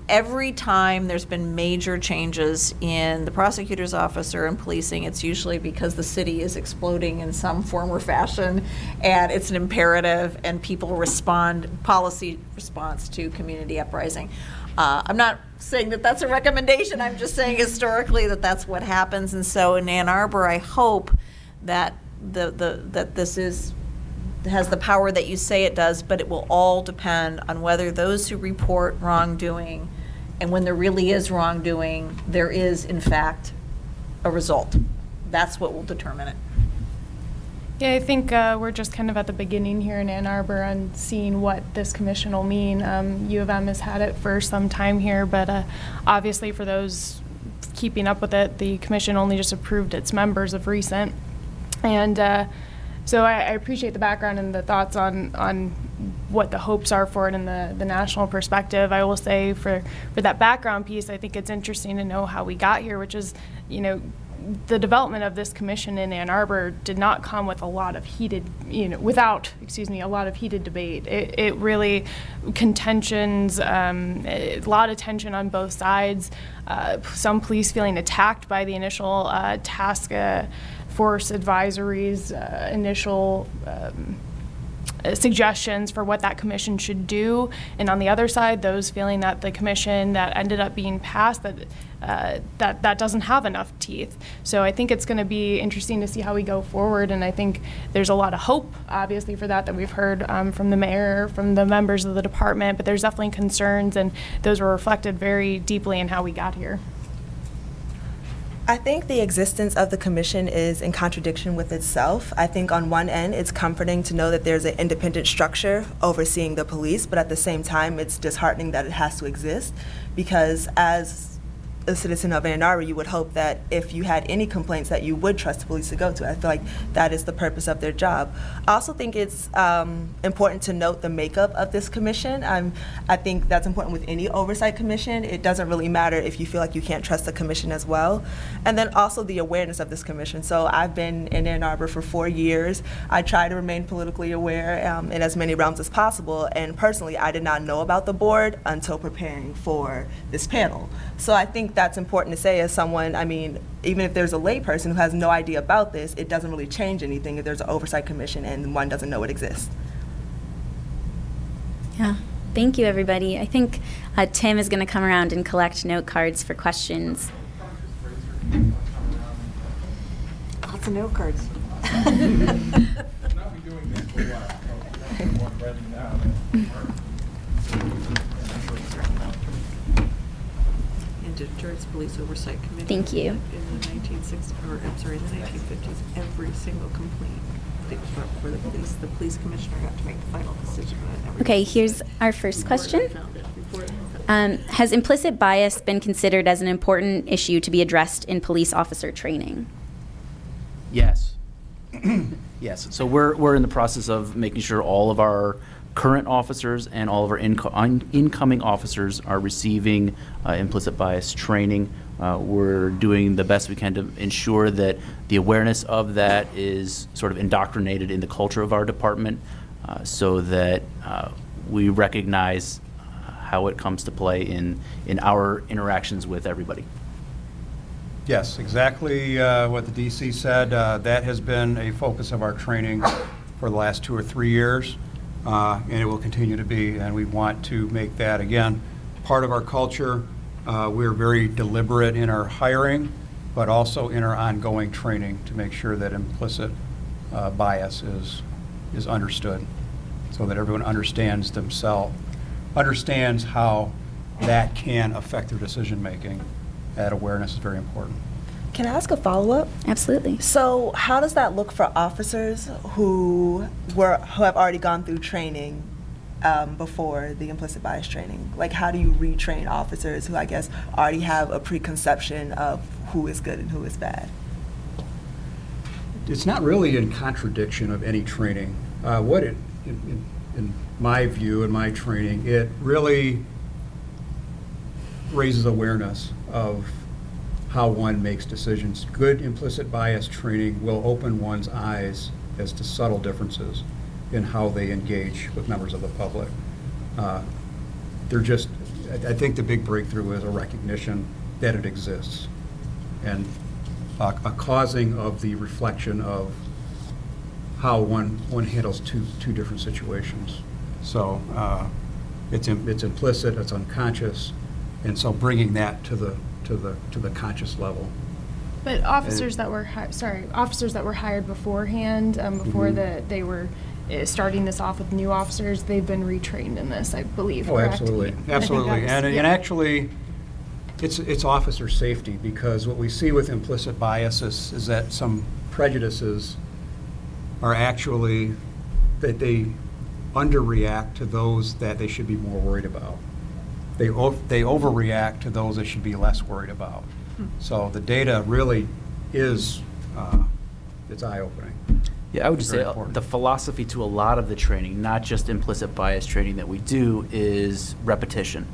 Every time there's been major changes in the prosecutor's office or in policing, it's usually because the city is exploding in some form or fashion, and it's an imperative, and people policy response to community uprising. I'm not saying that that's a recommendation, I'm just saying historically that that's what happens. And so in Ann Arbor, I hope that that this has the power that you say it does, but it will all depend on whether those who report wrongdoing, and when there really is wrongdoing, there is in fact a result. That's what will determine it. Yeah, I think we're just kind of at the beginning here in Ann Arbor on seeing what this commission will mean. U of M has had it for some time here, but obviously for those keeping up with it, the commission only just approved its members of recent. And so I appreciate the background and the thoughts on what the hopes are for it in the national perspective. I will say for that background piece, I think it's interesting to know how we got here, which is, the development of this commission in Ann Arbor did not come with a lot of heated, a lot of heated debate. It really contentions, a lot of tension on both sides. Some police feeling attacked by the initial task force advisories, initial suggestions for what that commission should do, and on the other side, those feeling that the commission that ended up being passed that doesn't have enough teeth. So I think it's going to be interesting to see how we go forward, and I think there's a lot of hope, obviously, for that we've heard from the mayor, from the members of the department, but there's definitely concerns, and those were reflected very deeply in how we got here. I think the existence of the commission is in contradiction with itself. I think on one end, it's comforting to know that there's an independent structure overseeing the police, but at the same time, it's disheartening that it has to exist, because as a citizen of Ann Arbor, you would hope that if you had any complaints that you would trust the police to go to. I feel like that is the purpose of their job. I also think it's important to note the makeup of this commission. I think that's important with any oversight commission. It doesn't really matter if you feel like you can't trust the commission as well. And then also the awareness of this commission. So I've been in Ann Arbor for 4 years. I try to remain politically aware in as many realms as possible. And personally, I did not know about the board until preparing for this panel. So I think that's important to say as someone, even if there's a layperson who has no idea about this, it doesn't really change anything if there's an oversight commission and one doesn't know it exists. Yeah, thank you, everybody. I think Tim is going to come around and collect note cards for questions. Lots of note cards. Detroit's Police Oversight Committee. Thank you. In the 1950s, every single complaint for the police commissioner got to make the final decision on it. Okay, here's our first question. Has implicit bias been considered as an important issue to be addressed in police officer training? Yes. Yes. So we're in the process of making sure all of our current officers and all of our incoming officers are receiving implicit bias training. We're doing the best we can to ensure that the awareness of that is sort of indoctrinated in the culture of our department, so that we recognize how it comes to play in our interactions with everybody. Yes, exactly what the DC said. That has been a focus of our training for the last 2 or 3 years. and it will continue to be. And we want to make that, again, part of our culture. We're very deliberate in our hiring, but also in our ongoing training to make sure that implicit bias is understood, so that everyone understands how that can affect their decision-making. That awareness is very important. Can I ask a follow-up? Absolutely. So how does that look for officers who have already gone through training before the implicit bias training? Like, how do you retrain officers who, I guess, already have a preconception of who is good and who is bad? It's not really in contradiction of any training. In my view, in my training, it really raises awareness of how one makes decisions. Good implicit bias training will open one's eyes as to subtle differences in how they engage with members of the public. I think the big breakthrough is a recognition that it exists, and a causing of the reflection of how one handles two different situations. So it's implicit, it's unconscious, and so bringing that to the conscious level. But officers that were hired beforehand, before they were starting this off with new officers, they've been retrained in this, I believe. Oh, correct? absolutely, absolutely, and actually, it's officer safety, because what we see with implicit biases is that some prejudices are actually that they underreact to those that they should be more worried about. They overreact to those they should be less worried about. So the data really is it's eye-opening. Yeah, I would just Very say important. the philosophy to a lot of the training, not just implicit bias training that we do, is repetition.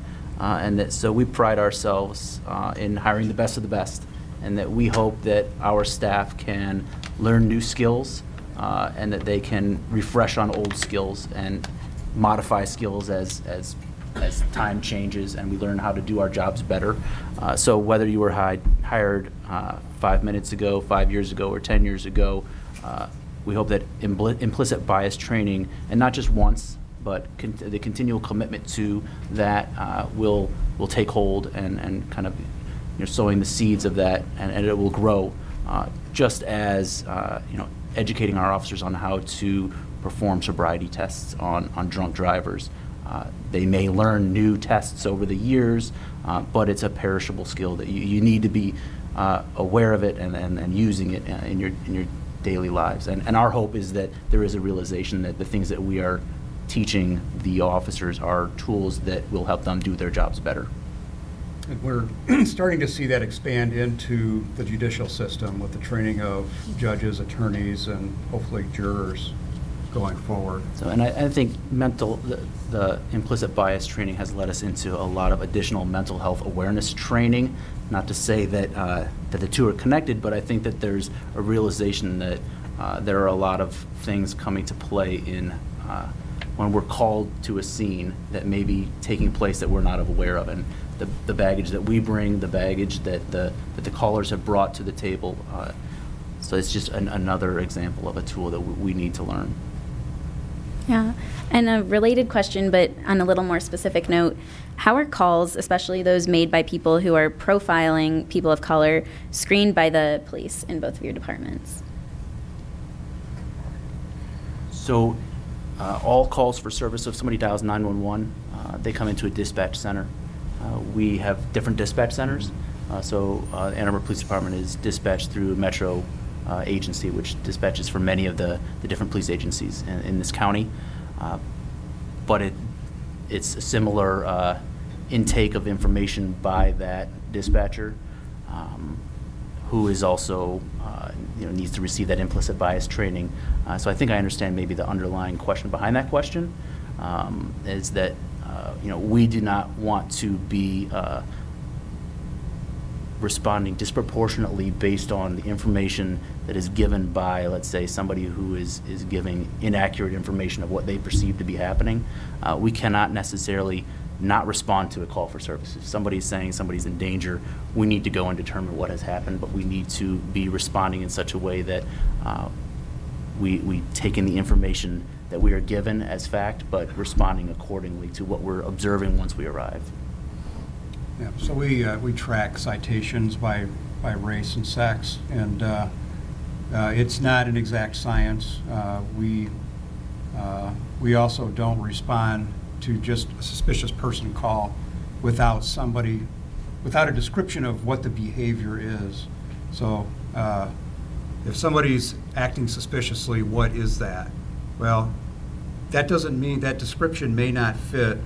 So we pride ourselves in hiring the best of the best, and that we hope that our staff can learn new skills and that they can refresh on old skills and modify skills as time changes and we learn how to do our jobs better. So whether you were hired 5 minutes ago, 5 years ago, or 10 years ago, we hope that implicit bias training, and not just once, but the continual commitment to that will take hold and kind of sowing the seeds of that, and it will grow, just as educating our officers on how to perform sobriety tests on drunk drivers. They may learn new tests over the years, but it's a perishable skill that you need to be aware of it and using it in your daily lives. And our hope is that there is a realization that the things that we are teaching the officers are tools that will help them do their jobs better. And we're starting to see that expand into the judicial system with the training of judges, attorneys, and hopefully jurors going forward. So, and I think the implicit bias training has led us into a lot of additional mental health awareness training. Not to say that that the two are connected, but I think that there's a realization that there are a lot of things coming to play in when we're called to a scene that may be taking place that we're not aware of, and the baggage that we bring, the baggage that the callers have brought to the table. So it's just another example of a tool that we need to learn. Yeah, and a related question, but on a little more specific note, how are calls, especially those made by people who are profiling people of color, screened by the police in both of your departments? So all calls for service, if somebody dials 911, they come into a dispatch center. We have different dispatch centers. So Ann Arbor Police Department is dispatched through Metro agency, which dispatches for many of the different police agencies in this county. But it's a similar intake of information by that dispatcher, who is also needs to receive that implicit bias training. So I think I understand maybe the underlying question behind that question, is that we do not want to be responding disproportionately based on the information that is given by, let's say, somebody who is giving inaccurate information of what they perceive to be happening. We cannot necessarily not respond to a call for service. If somebody's saying somebody's in danger, we need to go and determine what has happened, but we need to be responding in such a way that we take in the information that we are given as fact, but responding accordingly to what we're observing once we arrive. Yeah, so we track citations by race and sex, and it's not an exact science. We also don't respond to just a suspicious person call without a description of what the behavior is. So if somebody's acting suspiciously, what is that? Well, that doesn't mean that description may not fit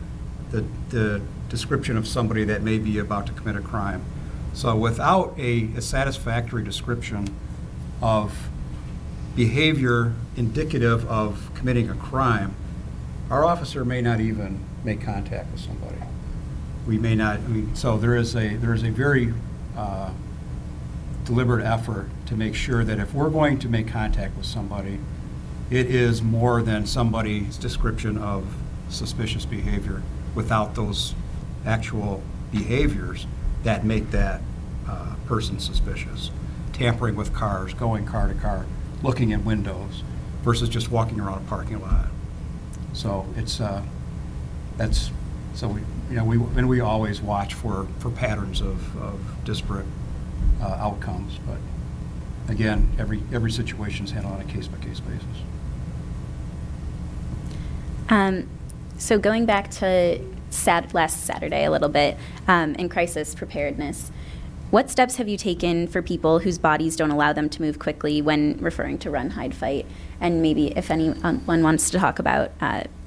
the description of somebody that may be about to commit a crime. So without a satisfactory description of behavior indicative of committing a crime, our officer may not even make contact with somebody. We may not, so there is a very deliberate effort to make sure that if we're going to make contact with somebody, it is more than somebody's description of suspicious behavior without those actual behaviors that make that person suspicious. Tampering with cars, going car to car, looking at windows, versus just walking around a parking lot. So it's we always watch for patterns of disparate outcomes. But again, every situation is handled on a case-by-case basis. So going back to last Saturday a little bit, in crisis preparedness, what steps have you taken for people whose bodies don't allow them to move quickly when referring to run, hide, fight? And maybe if anyone wants to talk about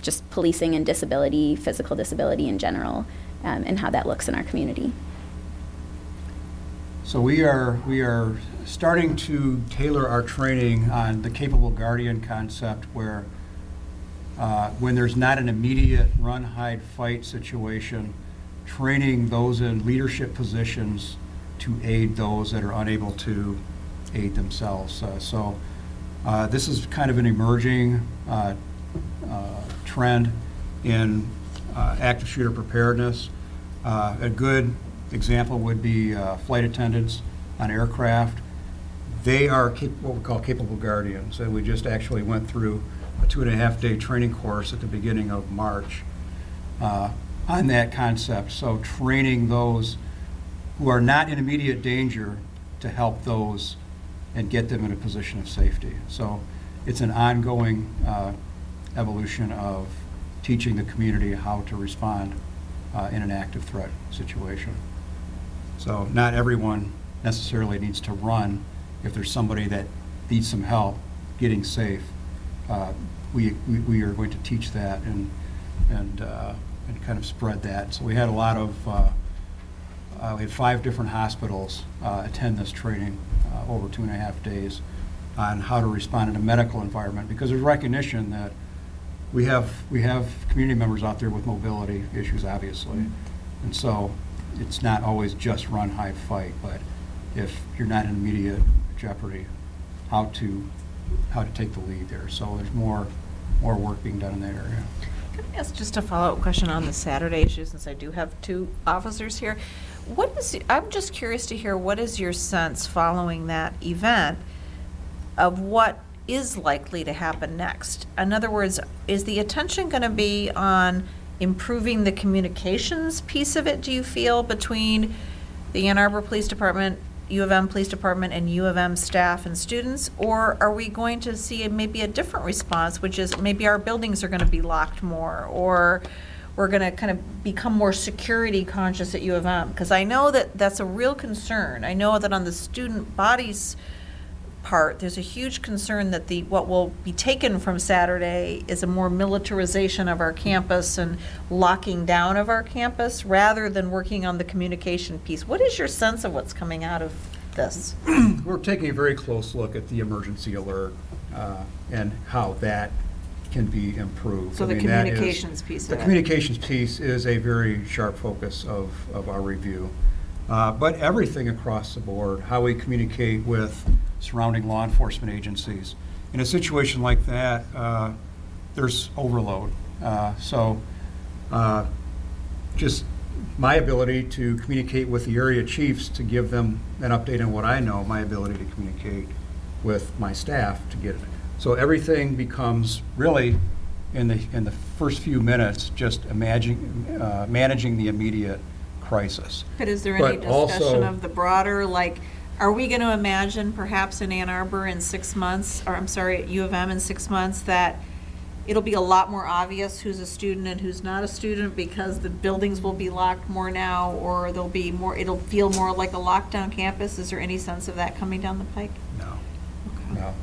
just policing and disability, physical disability in general, and how that looks in our community. So we are starting to tailor our training on the capable guardian concept, where when there's not an immediate run, hide, fight situation, training those in leadership positions to aid those that are unable to aid themselves. So this is kind of an emerging trend in active shooter preparedness. A good example would be flight attendants on aircraft. They are what we call capable guardians, and we just actually went through a 2.5-day training course at the beginning of March on that concept. So training those who are not in immediate danger to help those and get them in a position of safety. So it's an ongoing evolution of teaching the community how to respond in an active threat situation. So not everyone necessarily needs to run if there's somebody that needs some help getting safe. We are going to teach that and kind of spread that. So we had a lot of we had 5 different hospitals attend this training over 2.5 days on how to respond in a medical environment, because there's recognition that we have community members out there with mobility issues, obviously, and so it's not always just run, hide, fight, but if you're not in immediate jeopardy, how to take the lead there. So there's more work being done in that area. Can I ask just a follow-up question on the Saturday issue, since I do have 2 officers here? I'm just curious to hear, what is your sense following that event of what is likely to happen next? In other words, is the attention going to be on improving the communications piece of it, do you feel, between the Ann Arbor Police Department, U of M Police Department, and U of M staff and students? Or are we going to see maybe a different response, which is maybe our buildings are going to be locked more, or we're going to kind of become more security conscious at U of M? Because I know that that's a real concern. I know that on the student bodies part, there's a huge concern that what will be taken from Saturday is a more militarization of our campus and locking down of our campus rather than working on the communication piece. What is your sense of what's coming out of this? We're taking a very close look at the emergency alert and how that can be improved. So the communications piece of it. The communications piece is a very sharp focus of our review. But everything across the board, how we communicate with surrounding law enforcement agencies. In a situation like that, there's overload. Just my ability to communicate with the area chiefs to give them an update on what I know, my ability to communicate with my staff to get it. So everything becomes really in the first few minutes, just managing the immediate crisis. But is there any But discussion also- of the broader, like, are we going to imagine perhaps in Ann Arbor in 6 months, or I'm sorry, at U of M in 6 months, that it'll be a lot more obvious who's a student and who's not a student because the buildings will be locked more now, or there'll be more, it'll feel more like a lockdown campus? Is there any sense of that coming down the pike? No.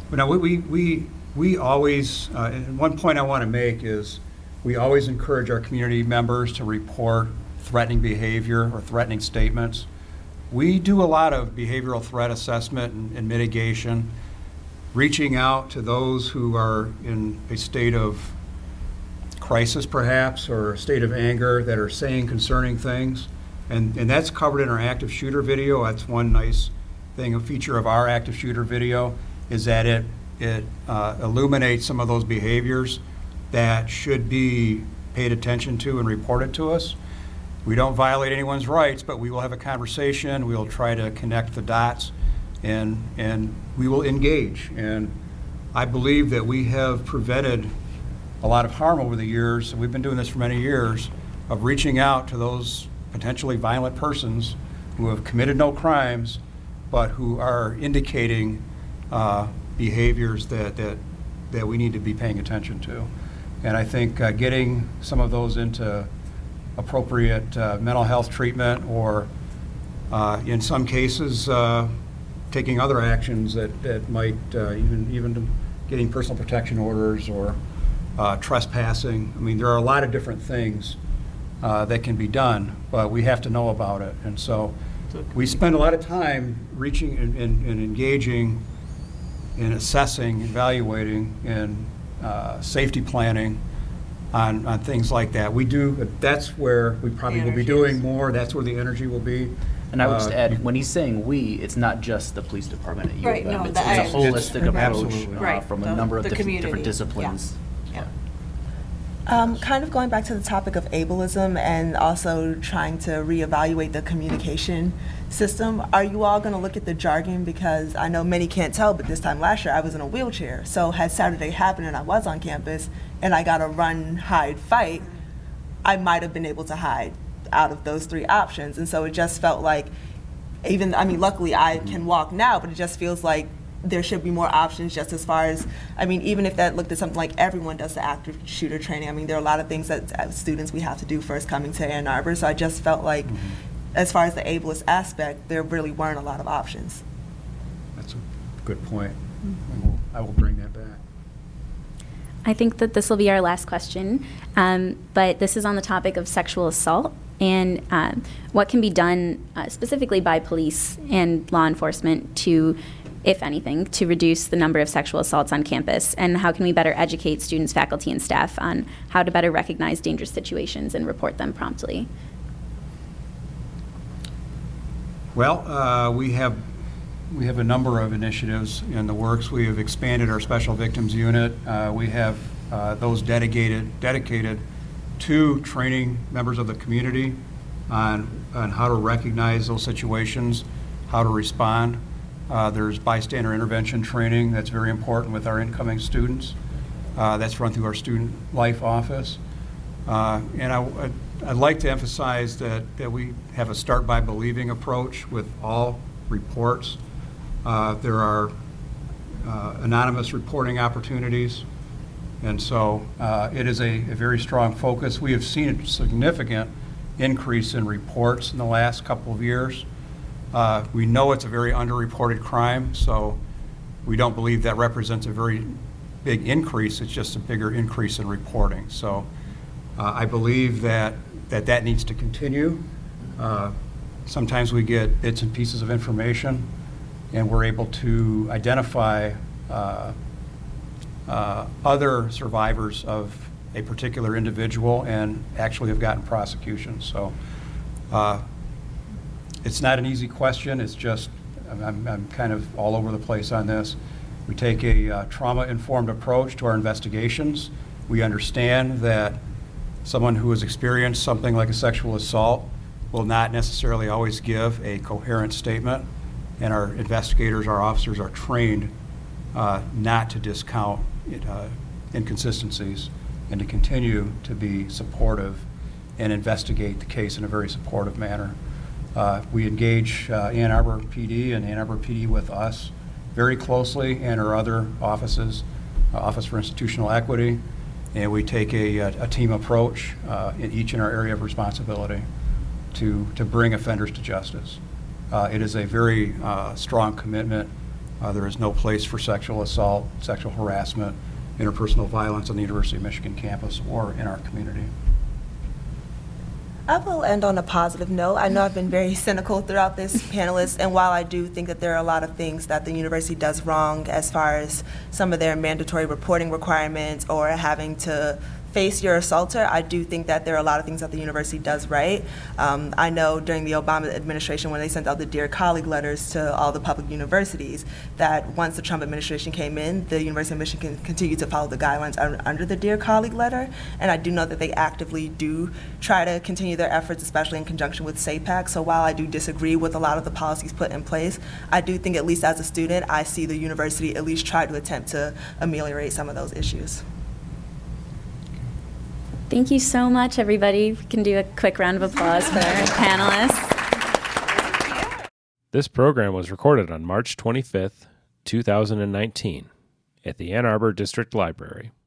But no, we always, and one point I want to make is we always encourage our community members to report threatening behavior or threatening statements. We do a lot of behavioral threat assessment and mitigation, reaching out to those who are in a state of crisis perhaps, or a state of anger, that are saying concerning things. And that's covered in our active shooter video. That's one nice thing, a feature of our active shooter video, is that it illuminates some of those behaviors that should be paid attention to and reported to us. We don't violate anyone's rights, but we will have a conversation. We'll try to connect the dots, and we will engage. And I believe that we have prevented a lot of harm over the years. We've been doing this for many years, of reaching out to those potentially violent persons who have committed no crimes, but who are indicating behaviors that we need to be paying attention to. And I think getting some of those into appropriate mental health treatment, or in some cases taking other actions that might even getting personal protection orders or trespassing. I mean, there are a lot of different things that can be done, but we have to know about it. And so we spend a lot of time reaching and engaging in assessing, evaluating, and safety planning on things like that. We do, that's where we probably will be doing more. That's where the energy will be. And I would just add, when he's saying we, it's not just the police department at U of Right, M. no, It's that- a holistic approach Absolutely. Right, from the- a number of the different community, disciplines. Yeah. Kind of going back to the topic of ableism and also trying to reevaluate the communication system, are you all going to look at the jargon? Because I know many can't tell, but this time last year I was in a wheelchair. So had Saturday happened and I was on campus and I got a run, hide, fight, I might have been able to hide out of those three options. And so it just felt like, luckily I can walk now, but it just feels like there should be more options, just as far as, even if that looked at something like everyone does the active shooter training. There are a lot of things that as students we have to do first coming to Ann Arbor. So I just felt like, as far as the ableist aspect, there really weren't a lot of options. That's a good point. I will bring that back. I think that this will be our last question, but this is on the topic of sexual assault and what can be done specifically by police and law enforcement to, if anything, to reduce the number of sexual assaults on campus, and how can we better educate students, faculty, and staff on how to better recognize dangerous situations and report them promptly. Well, we have a number of initiatives in the works. We have expanded our special victims unit. We have those dedicated to training members of the community on how to recognize those situations, how to respond. There's bystander intervention training that's very important with our incoming students. That's run through our student life office. And I'd like to emphasize that we have a start by believing approach with all reports. There are anonymous reporting opportunities, and so it is a very strong focus. We have seen a significant increase in reports in the last couple of years. We know it's a very underreported crime, so we don't believe that represents a very big increase. It's just a bigger increase in reporting. So I believe that needs to continue. Sometimes we get bits and pieces of information, and we're able to identify other survivors of a particular individual and actually have gotten prosecution. So it's not an easy question. It's just, I'm kind of all over the place on this. We take a trauma-informed approach to our investigations. We understand that someone who has experienced something like a sexual assault will not necessarily always give a coherent statement, and our investigators, our officers are trained not to discount inconsistencies and to continue to be supportive and investigate the case in a very supportive manner. We engage Ann Arbor PD and Ann Arbor PD with us very closely, and our other offices, Office for Institutional Equity, and we take a team approach in each in our area of responsibility to bring offenders to justice. It is a very strong commitment. There is no place for sexual assault, sexual harassment, interpersonal violence on the University of Michigan campus or in our community. I will end on a positive note. I know I've been very cynical throughout this, panelists, and while I do think that there are a lot of things that the university does wrong as far as some of their mandatory reporting requirements or having to face your assaulter, I do think that there are a lot of things that the university does right. I know during the Obama administration, when they sent out the Dear Colleague letters to all the public universities, that once the Trump administration came in, the University of Michigan continued to follow the guidelines under the Dear Colleague letter. And I do know that they actively do try to continue their efforts, especially in conjunction with SAPAC. So while I do disagree with a lot of the policies put in place, I do think, at least as a student, I see the university at least try to attempt to ameliorate some of those issues. Thank you so much, everybody. We can do a quick round of applause for our panelists. This program was recorded on March 25th, 2019 at the Ann Arbor District Library.